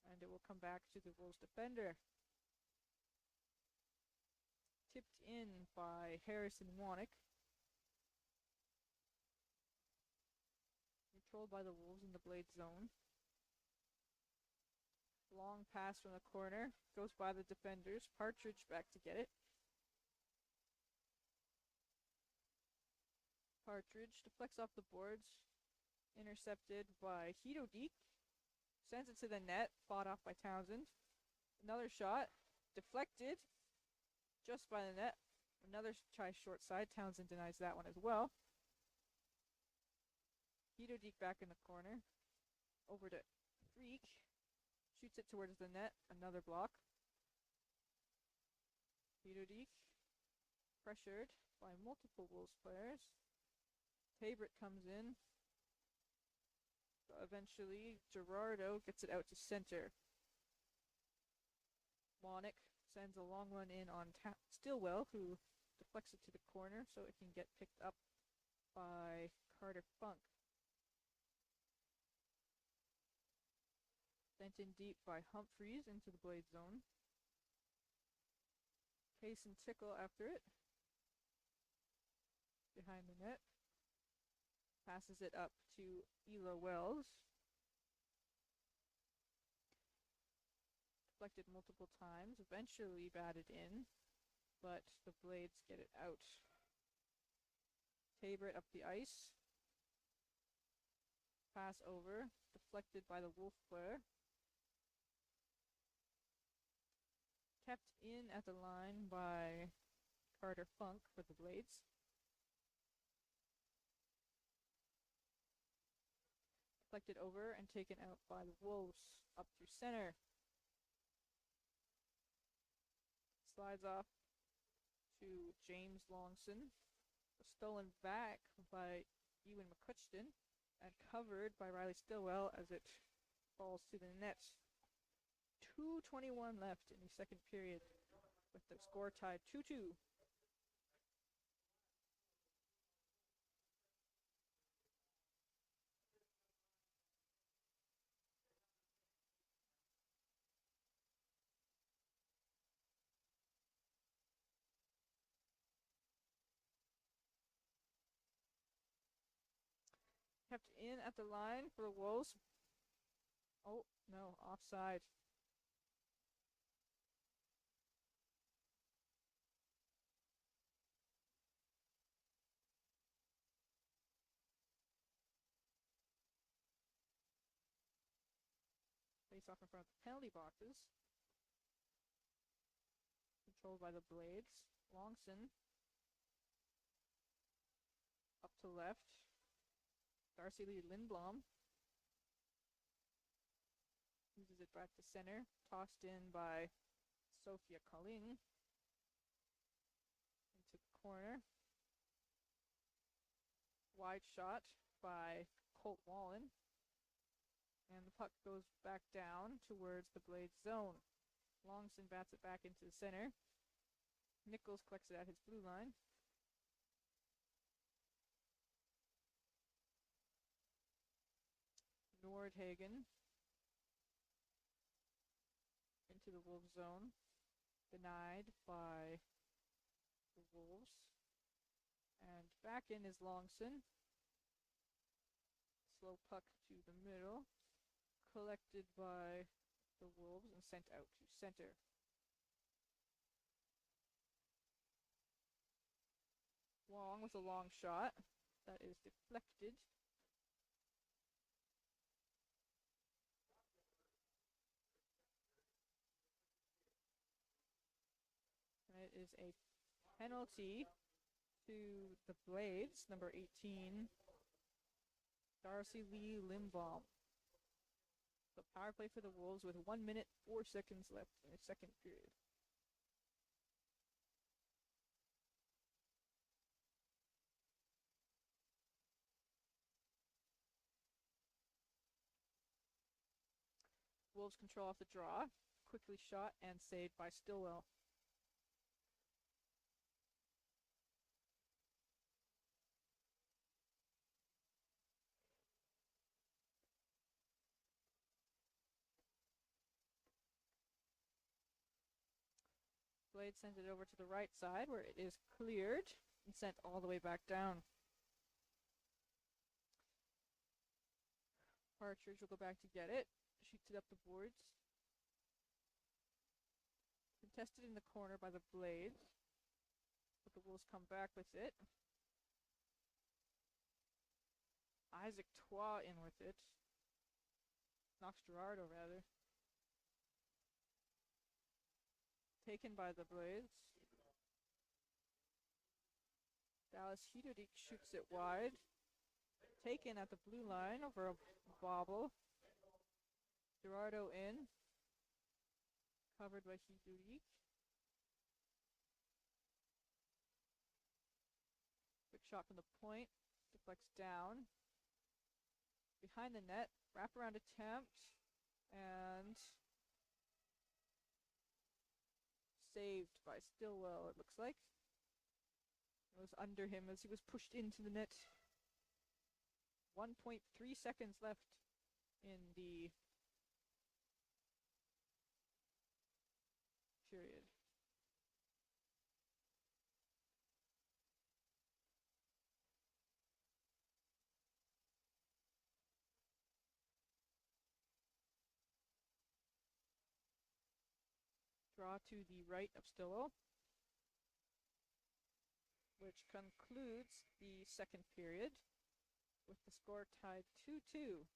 And it will come back to the Wolves defender. Tipped in by Harrison Wanick. Controlled by the Wolves in the Blade zone. Long pass from the corner. Goes by the defenders. Partridge back to get it. Partridge deflects off the boards. Intercepted by Hito Deek. Sends it to the net. Fought off by Townsend. Another shot. Deflected. Just by the net. Another try short side. Townsend denies that one as well. Hito Deek back in the corner. Over to Freak. Shoots it towards the net. Another block. Hito Deek. Pressured by multiple Wolves players. Tabrit comes in. Eventually, Gerardo gets it out to center. Wanick sends a long run in on Stillwell, who deflects it to the corner so it can get picked up by Carter Funk. Sent in deep by Humphreys into the Blade zone. Case and Tickle after it. Behind the net. Passes it up to Ela Wells. Deflected multiple times. Eventually batted in. But the Blades get it out. Tabrit up the ice. Pass over. Deflected by the Wolf player. Kept in at the line by Carter Funk for the Blades. Deflected over and taken out by the Wolves up through center. Slides off to James Longston. Stolen back by Ewan McCutcheon and covered by Riley Stillwell as it falls to the net. 2:21 left in the second period with the score tied 2-2. Kept in at the line for the Wolves. Oh, no, offside. Face off in front of the penalty boxes. Controlled by the Blades. Longston to left. Darcy Lee Lindblom moves it back to center. Tossed in by Sophia Colleen into the corner. Wide shot by Colt Wallen. And the puck goes back down towards the Blades zone. Longson bats it back into the center. Nichols collects it at his blue line. Nordhagen into the Wolves zone. Denied by the Wolves. And back in is Longson. Slow puck to the middle. Collected by the Wolves and sent out to center. Wong with a long shot. That is deflected. And it is a penalty to the Blades, number 18, Darcy Lee Limbaum. The power play for the Wolves with 1 minute, 4 seconds left in the second period. Wolves control off the draw. Quickly shot and saved by Stillwell. Blade sends it over to the right side where it is cleared and sent all the way back down. Partridge will go back to get it. Shoots it up the boards. Contested in the corner by the Blades. But the Wolves come back with it. Isaac Twa in with it. Knox Gerardo, rather. Taken by the Blades. Dallas Hidodic shoots it wide. Taken at the blue line over a bobble. Gerardo in. Covered by Hidodic. Quick shot from the point. Deflects down. Behind the net. Wraparound attempt. And saved by Stillwell, it looks like. It was under him as he was pushed into the net. 1.3 seconds left in the period. Draw to the right of Stillwell, which concludes the second period with the score tied 2-2.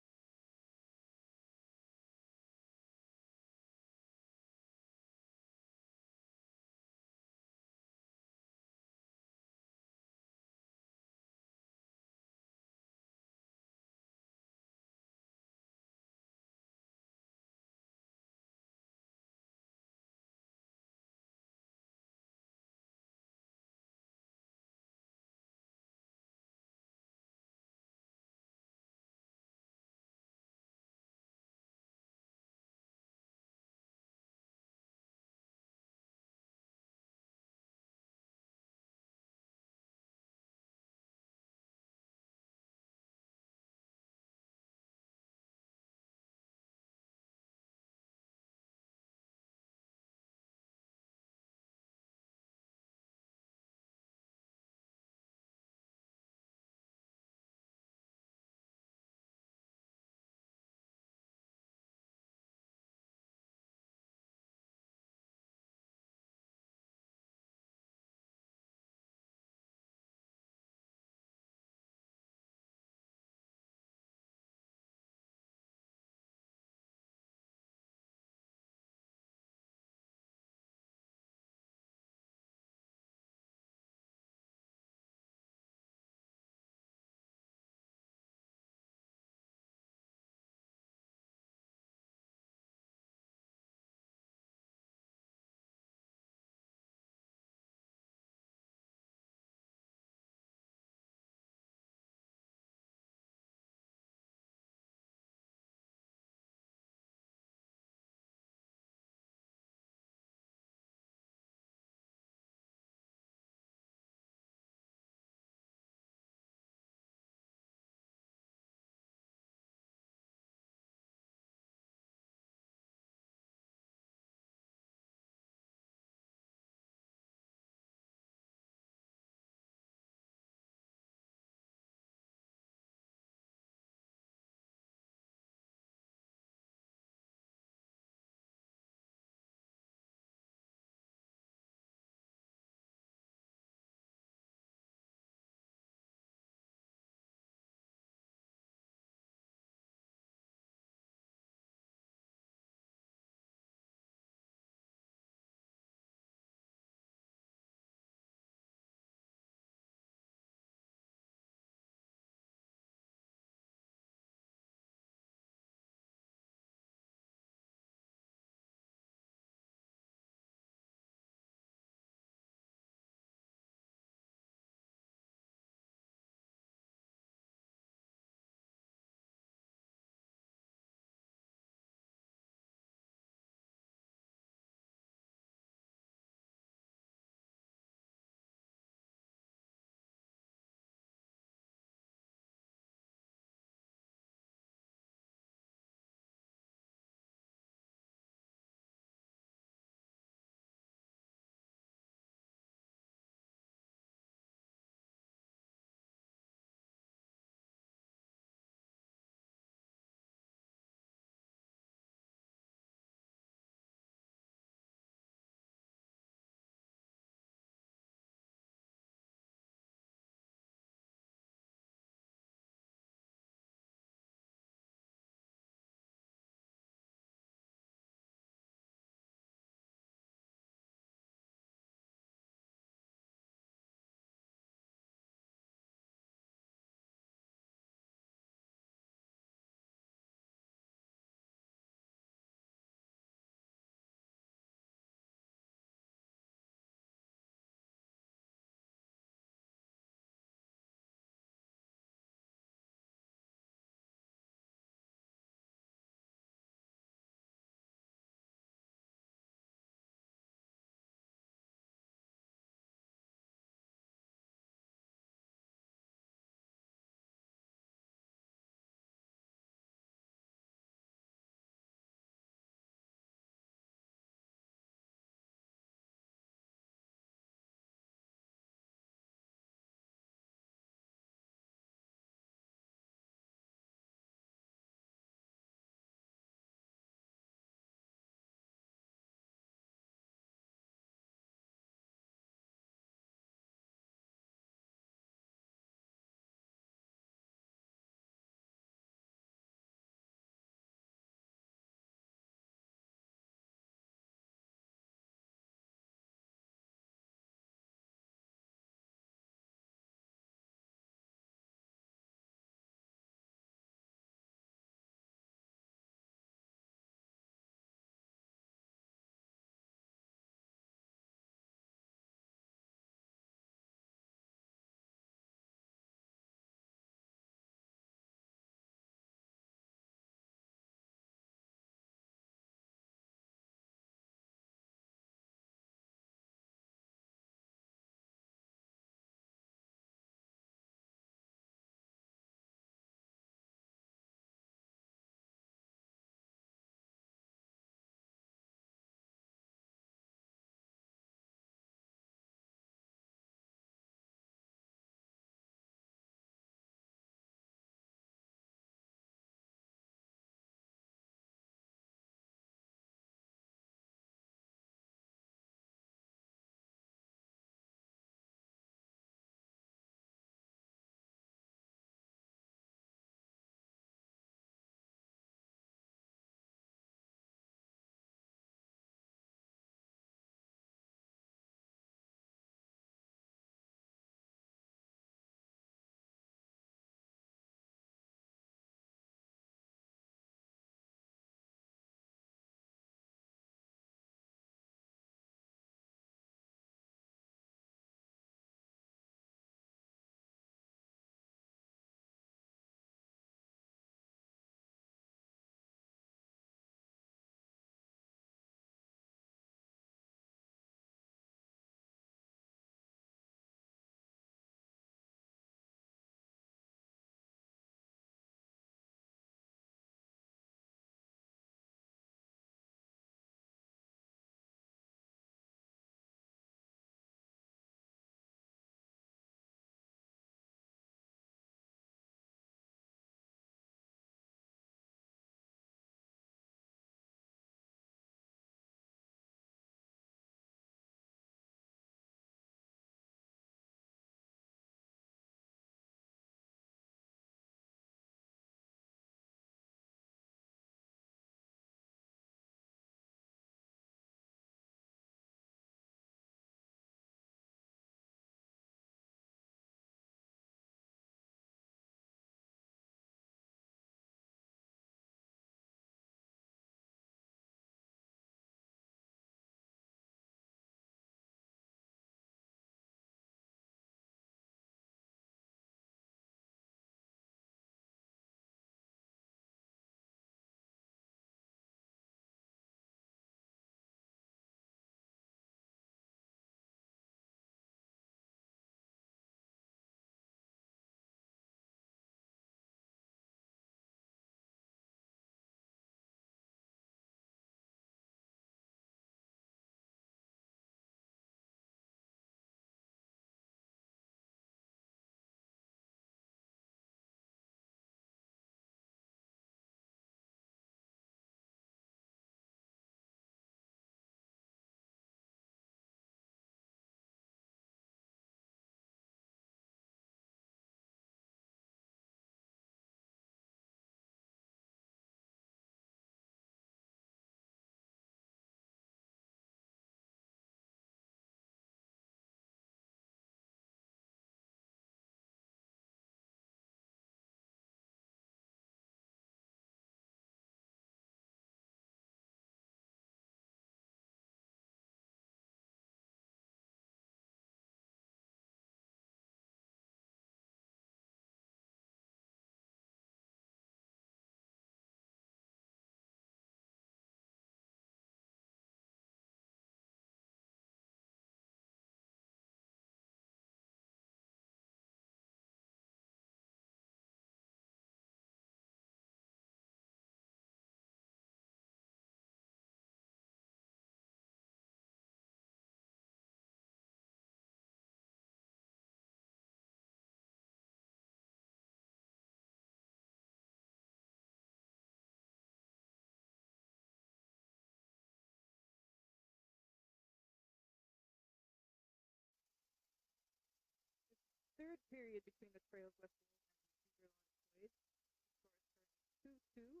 third period between the Trails West Wolves and the Beaverlodge Blades. The score is currently 2-2,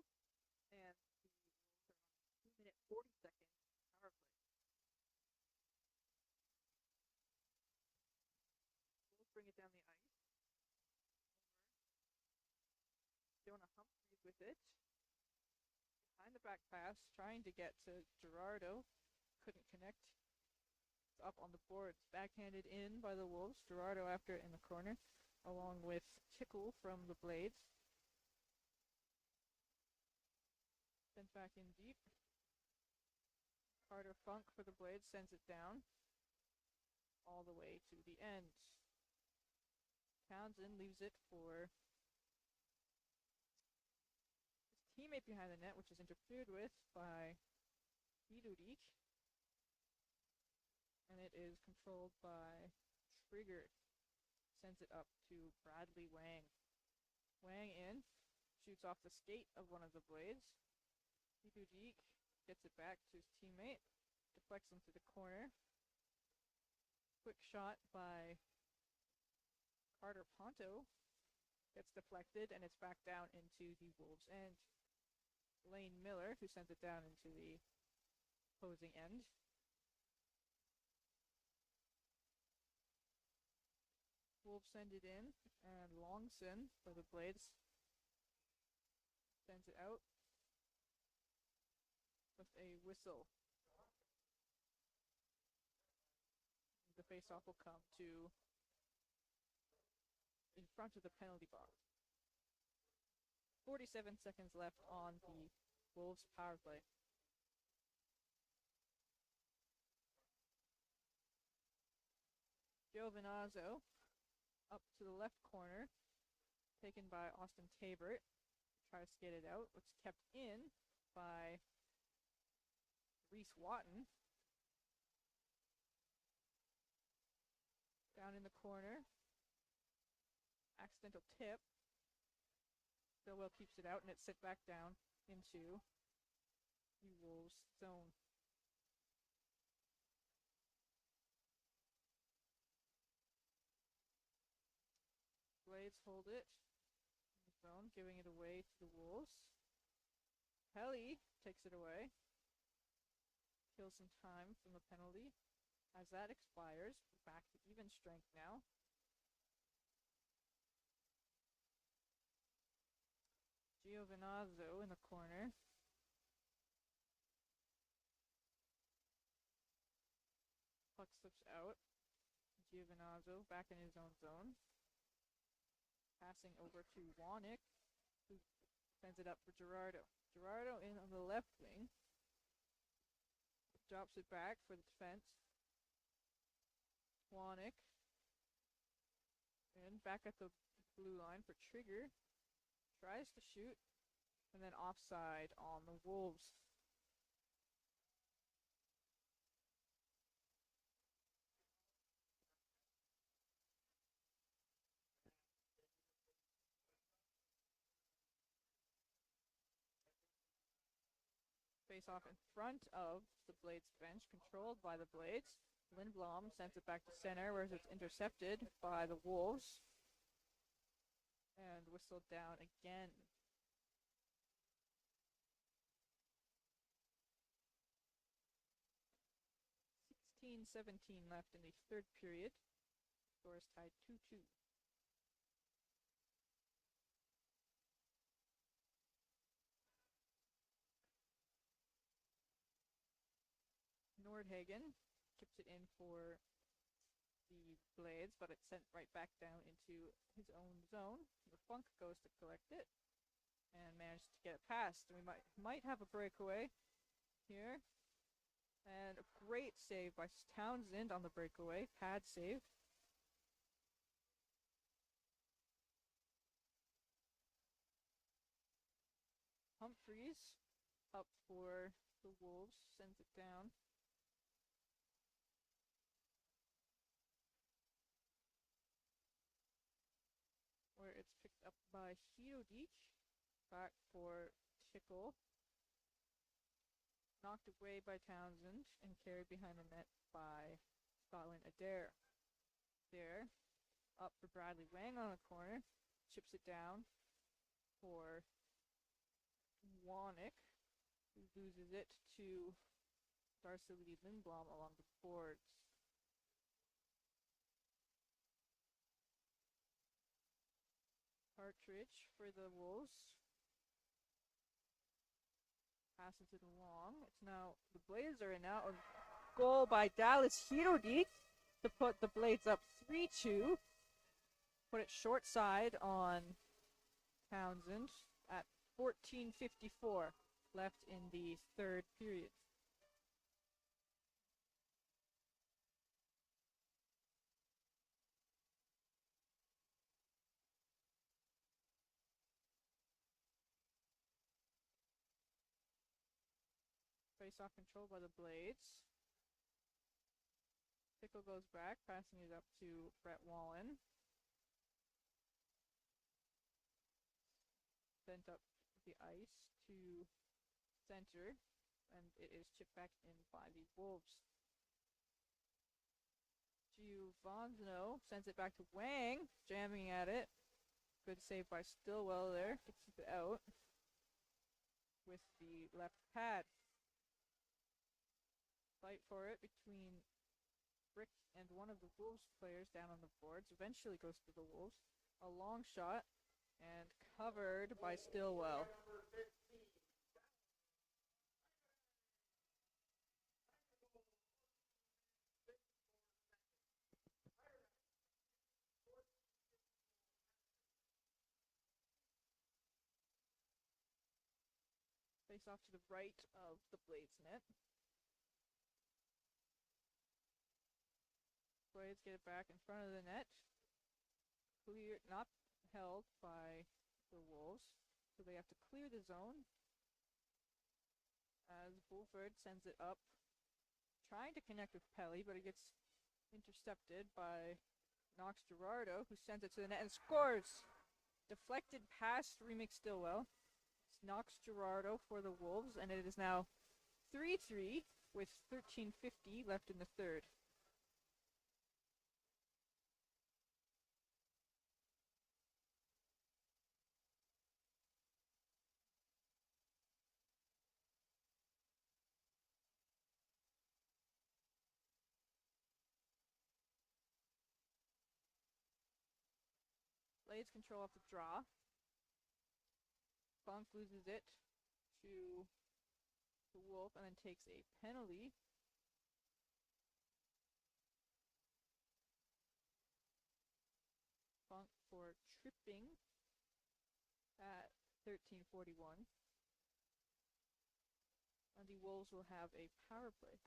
and the Wolves are on a 2-minute 40-second power play. Wolves bring it down the ice. Jonah Humphreys with it. Behind the back pass, trying to get to Gerardo. Couldn't connect. It's up on the boards. Backhanded in by the Wolves. Gerardo after it in the corner, along with Tickle from the Blades. Sent back in deep. Carter Funk for the Blades sends it down all the way to the end. Townsend leaves it for his teammate behind the net, which is interfered with by Idudik. And it is controlled by Trigger. Sends it up to Bradley Wang. Wang in, shoots off the skate of one of the Blades. Idudik gets it back to his teammate, deflects into the corner. Quick shot by Carter Ponto gets deflected, and it's back down into the Wolves' end. Lane Miller, who sends it down into the opposing end. Wolves send it in, and Longson for the Blades sends it out with a whistle. The faceoff will come to in front of the penalty box. 47 seconds left on the Wolves power play. Giovinazzo up to the left corner, taken by Austin Tabert. Tries to get it out. It's kept in by Reese Watton. Down in the corner. Accidental tip. Stillwell keeps it out, and it's set back down into the Wolves zone. Blades hold it in the zone, giving it away to the Wolves. Kelly takes it away. Kills some time from the penalty. As that expires, we're back to even strength now. Giovinazzo in the corner. Puck slips out. Giovinazzo back in his own zone. Passing over to Wanik, who sends it up for Gerardo. Gerardo in on the left wing. Drops it back for the defense. Wanik. And back at the blue line for Trigger. Tries to shoot. And then offside on the Wolves. Face off in front of the Blades bench, controlled by the Blades. Lindblom sends it back to center, where it's intercepted by the Wolves. And whistled down again. .17 left in the third period. Score is tied 2-2. Nordhagen chips it in for the Blades, but it's sent right back down into his own zone. The Funk goes to collect it and manages to get it past. And we might have a breakaway here. And a great save by Townsend on the breakaway. Pad save. Humphreys up for the Wolves, sends it down. Where it's picked up by Hidodich. Back for Tickle. Knocked away by Townsend and carried behind the net by Scotland Adair. There up for Bradley Wang on the corner. Chips it down for Wannick, who loses it to Darcy Lindblom along the boards. Partridge for the Wolves. Passes it along. It's now the Blades are in now. A goal by Dallas Hirodik to put the Blades up 3-2. Put it short side on Townsend at 14:54 left in the third period. Face-off control by the Blades. Pickle goes back, passing it up to Brett Wallen. Sent up the ice to center, and it is chipped back in by the Wolves. Giovanno sends it back to Wang, jamming at it. Good save by Stillwell there to keep it out with the left pad. Fight for it between Brick and one of the Wolves players down on the boards. Eventually goes to the Wolves. A long shot and covered by Stillwell. Face off to the right of the Blades net. Blades get it back in front of the net. Clear, not held by the Wolves, so they have to clear the zone. As Bulford sends it up, trying to connect with Pelly, but it gets intercepted by Knox Gerardo, who sends it to the net and scores! Deflected past Remix Stillwell. It's Knox Gerardo for the Wolves, and it is now 3-3 with 13:50 left in the third. Blades control off the draw. Funk loses it to the Wolf and then takes a penalty. Funk for tripping at 13:41. And the Wolves will have a power play.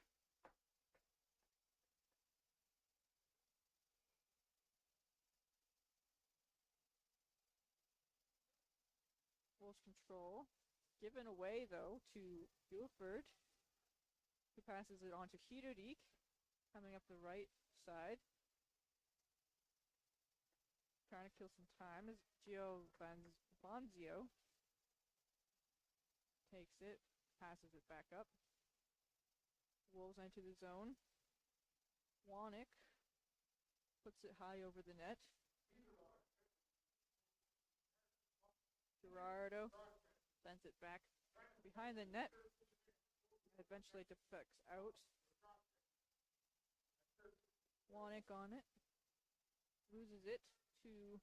Wolves control. Given away, though, to Guilford, who passes it on to Hirodik, coming up the right side. Trying to kill some time as Gio Bonzio takes it, passes it back up. Wolves enter the zone. Wannick puts it high over the net. Gerardo sends it back behind the net. Eventually deflects out. Wannick on it. Loses it to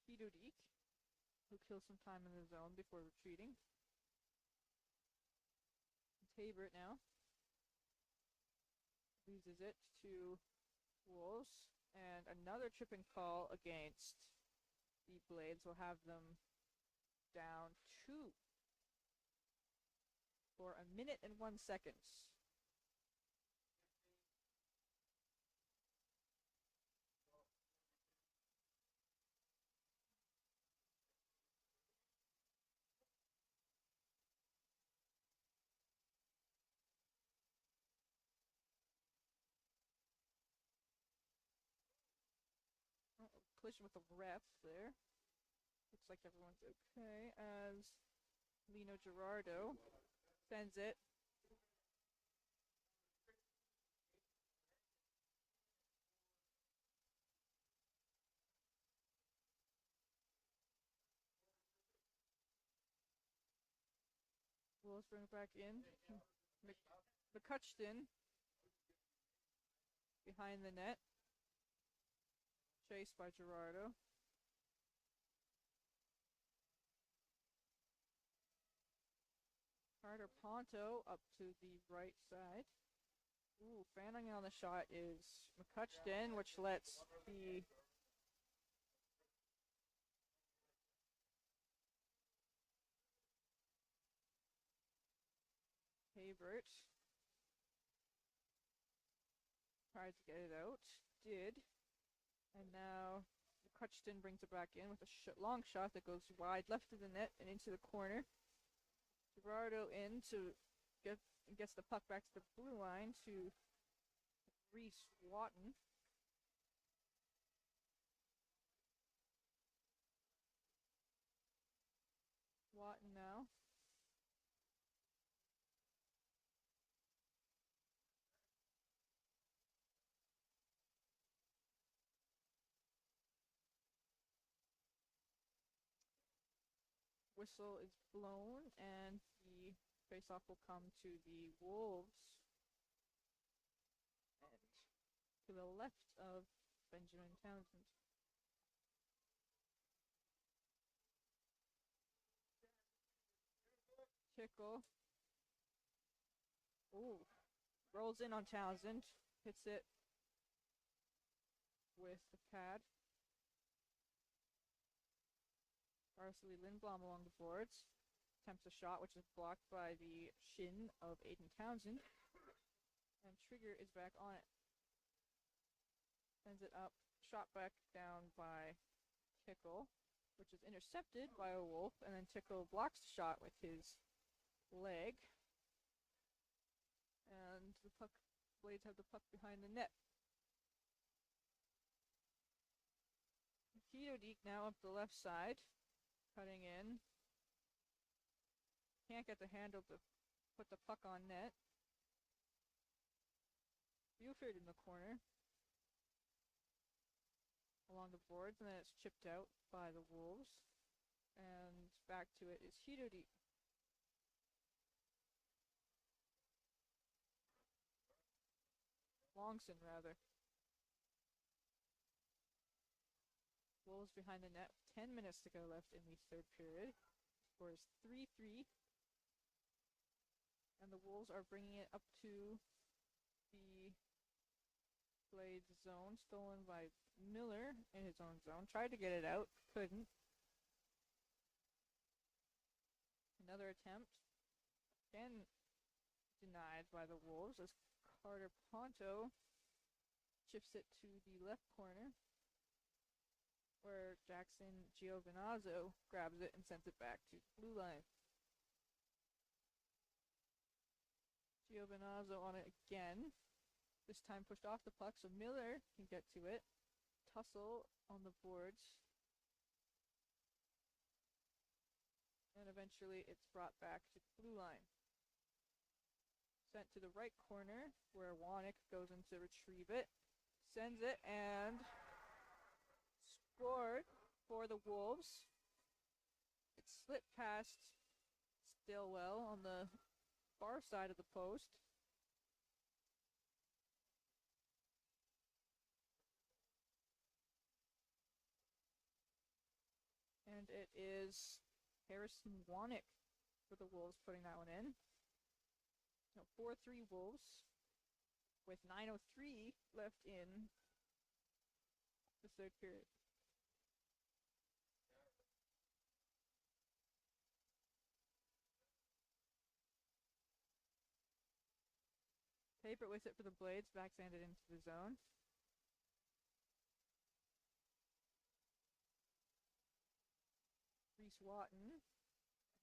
Hirodik, who kills some time in the zone before retreating. Tabert now loses it to Wolves, and another tripping call against the Blades will have them down 2 for 1 minute and 1 second. Collision with the ref there. Looks like everyone's okay as Lino Gerardo sends it. Wolves bring it back in. McCutcheon behind the net. Chased by Gerardo. Carter Ponto up to the right side. Ooh, fanning on the shot is McCutcheon, which lets the Habert tried to get it out. Did. And now McCutcheon brings it back in with a long shot that goes wide left of the net and into the corner. Gerardo in to gets the puck back to the blue line to Reese Watton. Watton now. Whistle is blown, and the faceoff will come to the Wolves. And to the left of Benjamin Townsend. Tickle. Ooh. Rolls in on Townsend. Hits it with the pad. Arcely Lindblom along the boards. Attempts a shot, which is blocked by the shin of Aiden Townsend. And Trigger is back on it. Sends it up. Shot back down by Tickle, which is intercepted by a Wolf. And then Tickle blocks the shot with his leg. And the Blades have the puck behind the net. Keto now up the left side. Cutting in. Can't get the handle to put the puck on net. Buford in the corner. Along the boards, and then it's chipped out by the Wolves. And back to it is Hidodi. Longson, rather. Wolves behind the net. 10 minutes to go left in the third period. Score is 3-3. And the Wolves are bringing it up to the Blades zone. Stolen by Miller in his own zone. Tried to get it out. Couldn't. Another attempt. Again denied by the Wolves as Carter Ponto chips it to the left corner, where Jackson Giovinazzo grabs it and sends it back to the blue line. Giovinazzo on it again. This time pushed off the puck, so Miller can get to it. Tussle on the boards. And eventually it's brought back to the blue line. Sent to the right corner, where Wanek goes in to retrieve it. Sends it, and scored for the Wolves. It slipped past Stillwell on the far side of the post. And it is Harrison Wanek for the Wolves putting that one in. So 4-3 Wolves with 9:03 left in the third period. Paper with it for the Blades, backhanded into the zone. Reese Watton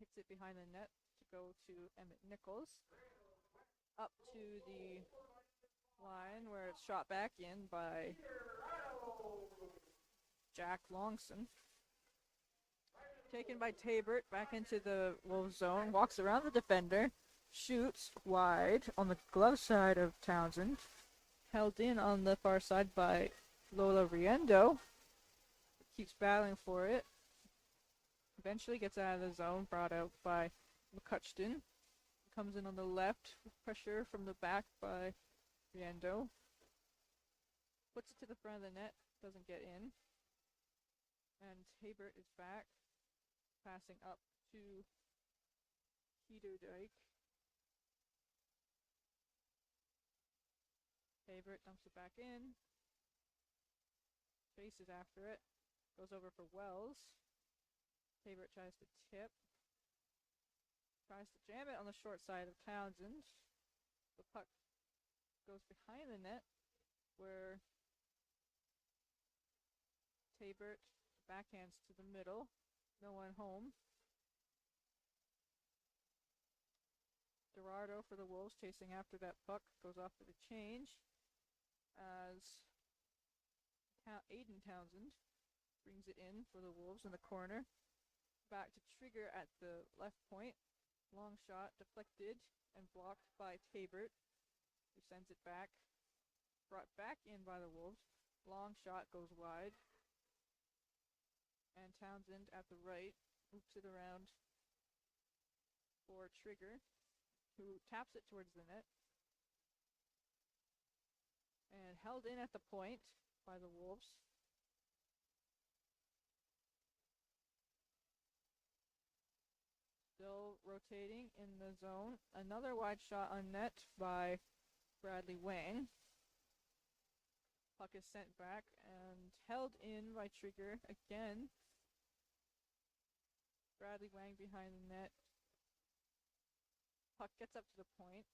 hits it behind the net to go to Emmett Nichols. Up to the line where it's shot back in by Jack Longson. Taken by Tabert back into the Wolves zone, walks around the defender, shoots wide on the glove side of Townsend. Held in on the far side by Lola Riendo. Keeps battling for it. Eventually gets out of the zone, brought out by McCutcheon. comes in on the left, with pressure from the back by Riendo. Puts it to the front of the net, doesn't get in. And Habert is back, passing up to Heaterdike. Habert dumps it back in. Chases after it. Goes over for Wells. Habert tries to tip. Tries to jam it on the short side of Townsend. The puck goes behind the net, where Habert backhands to the middle. No one home. Gerardo for the Wolves chasing after that puck. Goes off for the change as Aiden Townsend brings it in for the Wolves in the corner. Back to Trigger at the left point. Long shot deflected and blocked by Tabert, who sends it back. Brought back in by the Wolves. Long shot goes wide. And Townsend at the right loops it around for Trigger, who taps it towards the net. And held in at the point by the Wolves. Still rotating in the zone. Another wide shot on net by Bradley Wang. Puck is sent back and held in by Trigger again. Bradley Wang behind the net. Puck gets up to the point.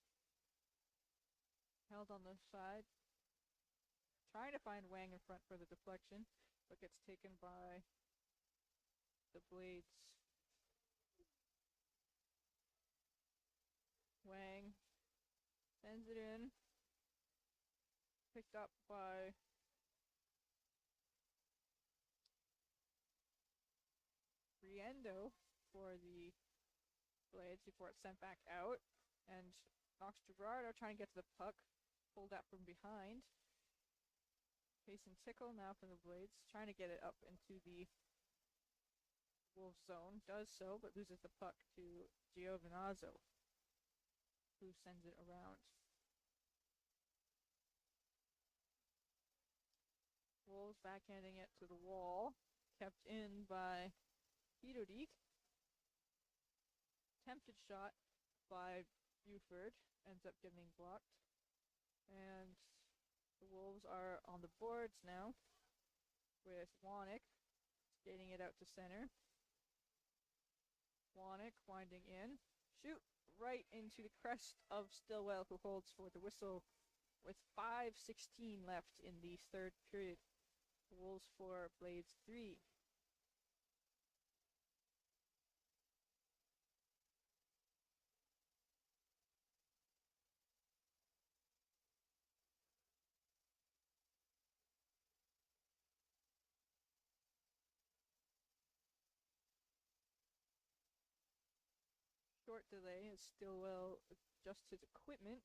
Held on the side. Trying to find Wang in front for the deflection, but gets taken by the Blades. Wang sends it in. Picked up by Riendo for the Blades before it's sent back out. And Knox Gerardo trying to get to the puck. Pulled out from behind. Facing Tickle now for the Blades. Trying to get it up into the Wolves zone. Does so, but loses the puck to Giovinazzo, who sends it around. Wolves backhanding it to the wall. Kept in by Heaterdike. Attempted shot by Buford. Ends up getting blocked. And the Wolves are on the boards now with Wannick skating it out to center. Wannick winding in. Shoot right into the crest of Stillwell, who holds for the whistle with 5:16 left in the third period. Wolves 4, Blades 3. Short delay as Stillwell adjusts his equipment.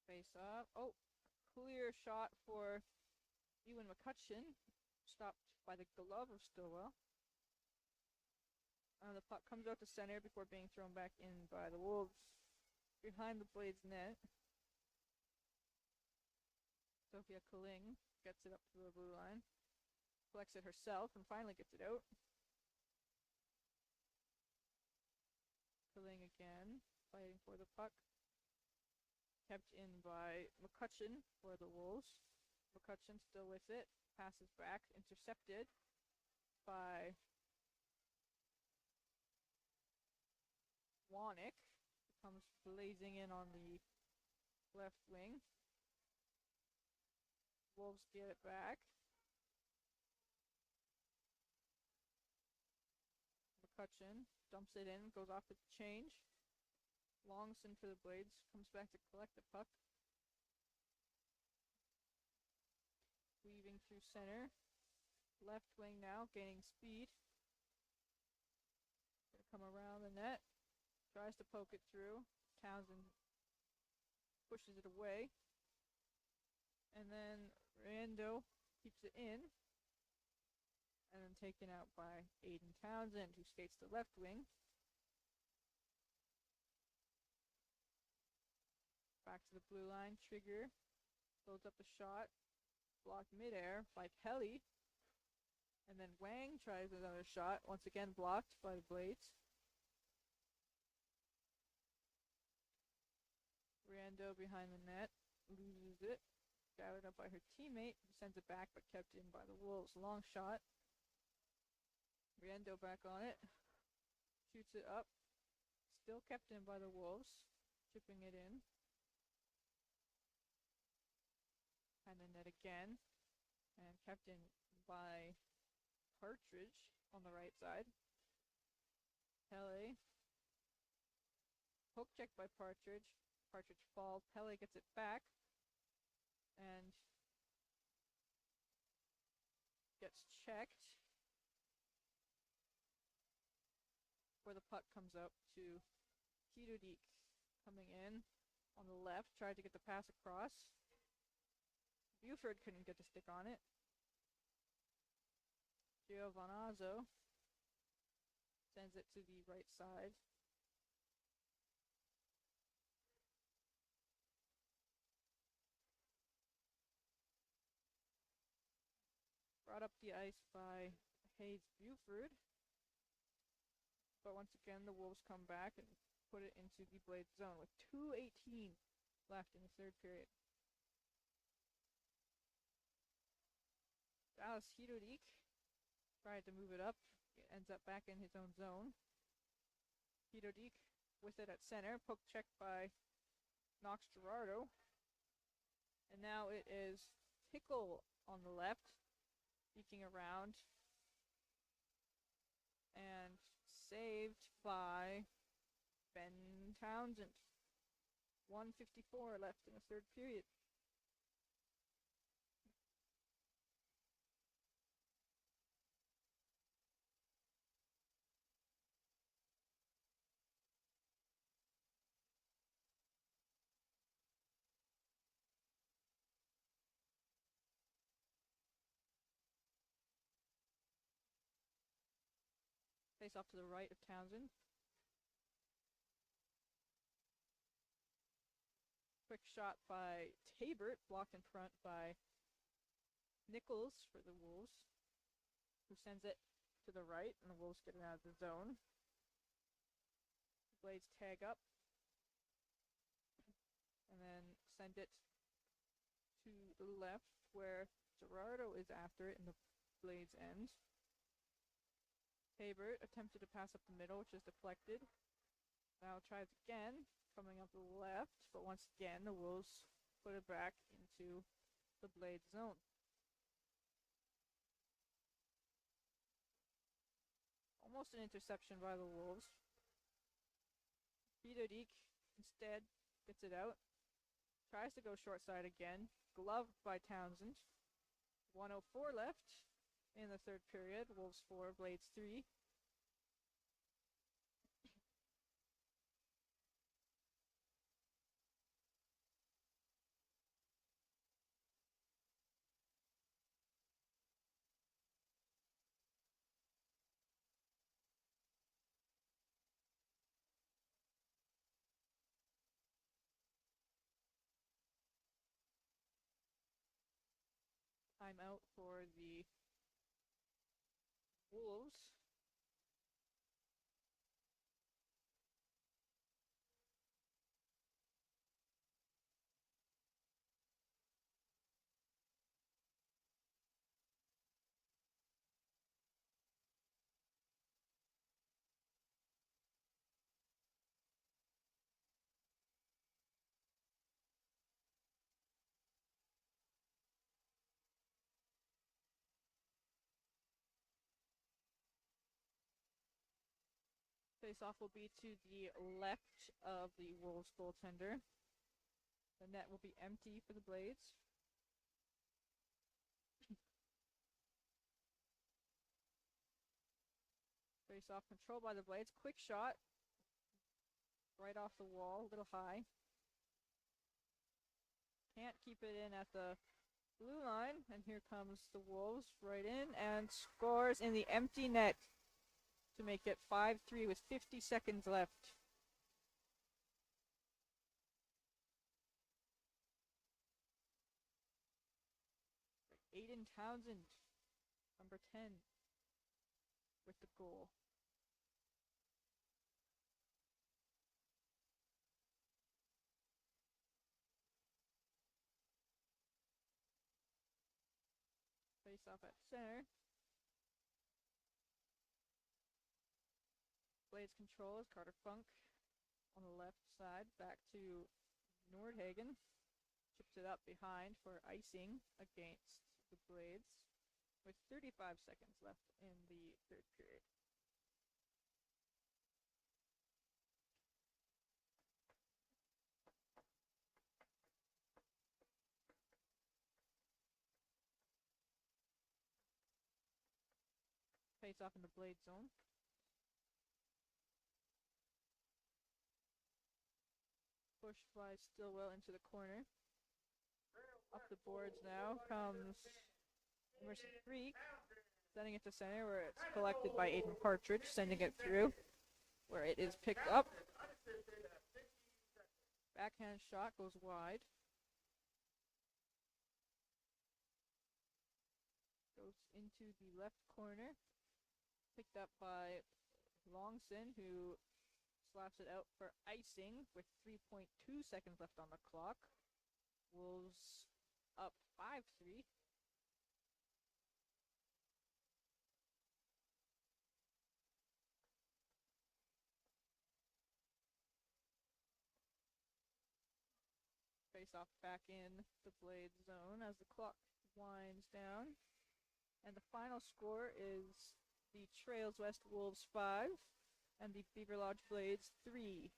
Face off. Oh, clear shot for Ewan McCutcheon. Stopped by the glove of Stillwell. The puck comes out to center before being thrown back in by the Wolves behind the Blades net. Sophia Kaling gets it up to the blue line. Collects it herself and finally gets it out. Kaling again, fighting for the puck. Kept in by McCutcheon for the Wolves. McCutcheon still with it. Passes back. Intercepted by Wannick. Comes blazing in on the left wing. Wolves get it back. McCutcheon dumps it in. Goes off the change. Longson for the Blades, comes back to collect the puck. Weaving through center. Left wing now, gaining speed. Gonna come around the net. Tries to poke it through. Townsend pushes it away. And then Rando keeps it in. And then taken out by Aiden Townsend, who skates the left wing. Back to the blue line. Trigger loads up the shot. Blocked midair by Pelly. And then Wang tries another shot. Once again blocked by the Blades. Rando behind the net. Loses it. Gathered up by her teammate, who sends it back but kept in by the Wolves. Long shot. Rando back on it. Shoots it up. Still kept in by the Wolves. Chipping it in. And the net again. And kept in by Partridge on the right side. Pele. Poke check by Partridge. Partridge falls. Pele gets it back. And gets checked. Where the puck comes up to Hirudik coming in on the left. Tried to get the pass across. Buford couldn't get the stick on it. Giovanazzo sends it to the right side. Brought up the ice by Hayes Buford. But once again, the Wolves come back and put it into the Blade zone with 2:18 left in the third period. Dallas Hirudik tried to move it up. It ends up back in his own zone. Hirudik with it at center. Poke check by Knox Gerardo. And now it is Tickle on the left. Peeking around. And saved by Ben Townsend. 1:54 left in the third period. Face off to the right of Townsend. Quick shot by Tabert, blocked in front by Nichols for the Wolves, who sends it to the right, and the Wolves get it out of the zone. The Blades tag up, and then send it to the left, where Gerardo is after it in the Blades' end. Tabert attempted to pass up the middle, which is deflected. Now tries again, coming up the left, but once again the Wolves put it back into the Blade zone. Almost an interception by the Wolves. Hirudik instead gets it out. Tries to go short side again. Gloved by Townsend. 1:04 left in the third period. Wolves 4, Blades 3. Timeout for the Wolves. Face-off will be to the left of the Wolves goaltender. The net will be empty for the Blades. Face off, controlled by the blades. Quick shot. Right off the wall, a little high. Can't keep it in at the blue line. And here comes the Wolves right in and scores in the empty net to make it 5-3 with 50 seconds left. Aiden Townsend, number 10, with the goal. Face off at center. Blades control is Carter Funk on the left side. Back to Nordhagen. Chips it up behind for icing against the Blades with 35 seconds left in the third period. Face off in the Blade zone. Push by Stillwell into the corner. Up the boards now comes Emerson Freak, sending it to center where it's collected by Aiden Partridge, sending it through where it is picked up. Backhand shot goes wide. Goes into the left corner. Picked up by Longson, who slaps it out for icing with 3.2 seconds left on the clock. Wolves up 5-3. Face off back in the Blade zone as the clock winds down. And the final score is the Trails West Wolves 5 and the Beaverlodge Blades 3.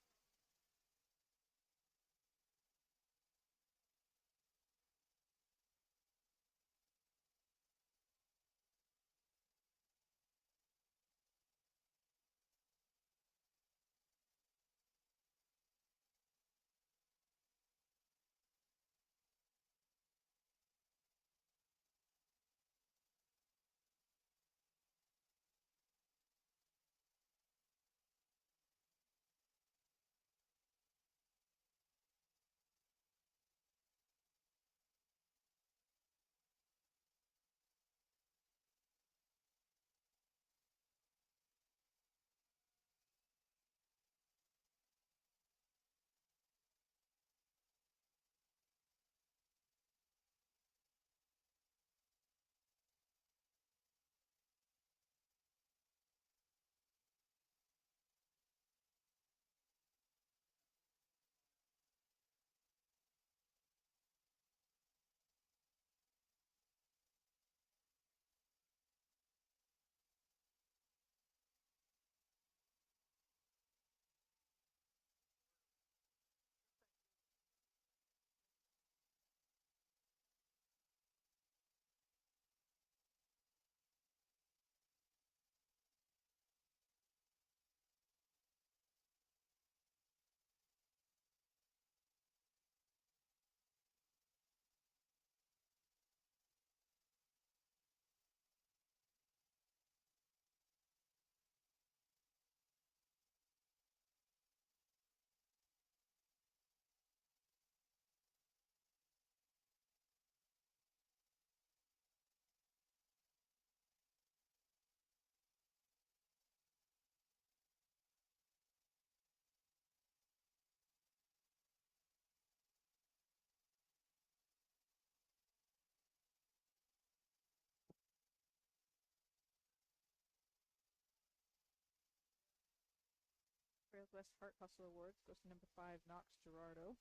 Trails West Heart Hustle Awards goes to number 5, Knox Gerardo.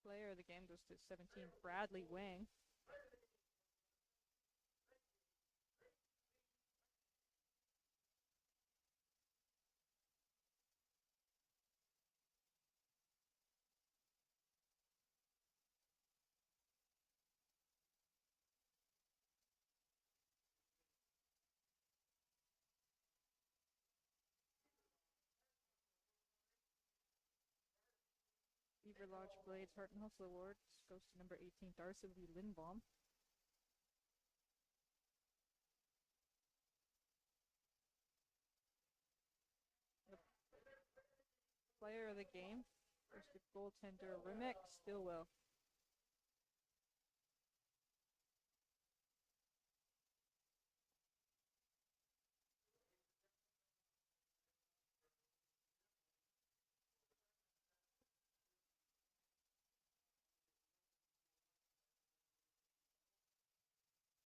Player of the game goes to 17, Bradley Wang. Beaverlodge Blades Heart and Hustle Awards goes to number 18, Darcy Lee Lindbaum. The player of the game goes to goaltender Rimek Stillwell.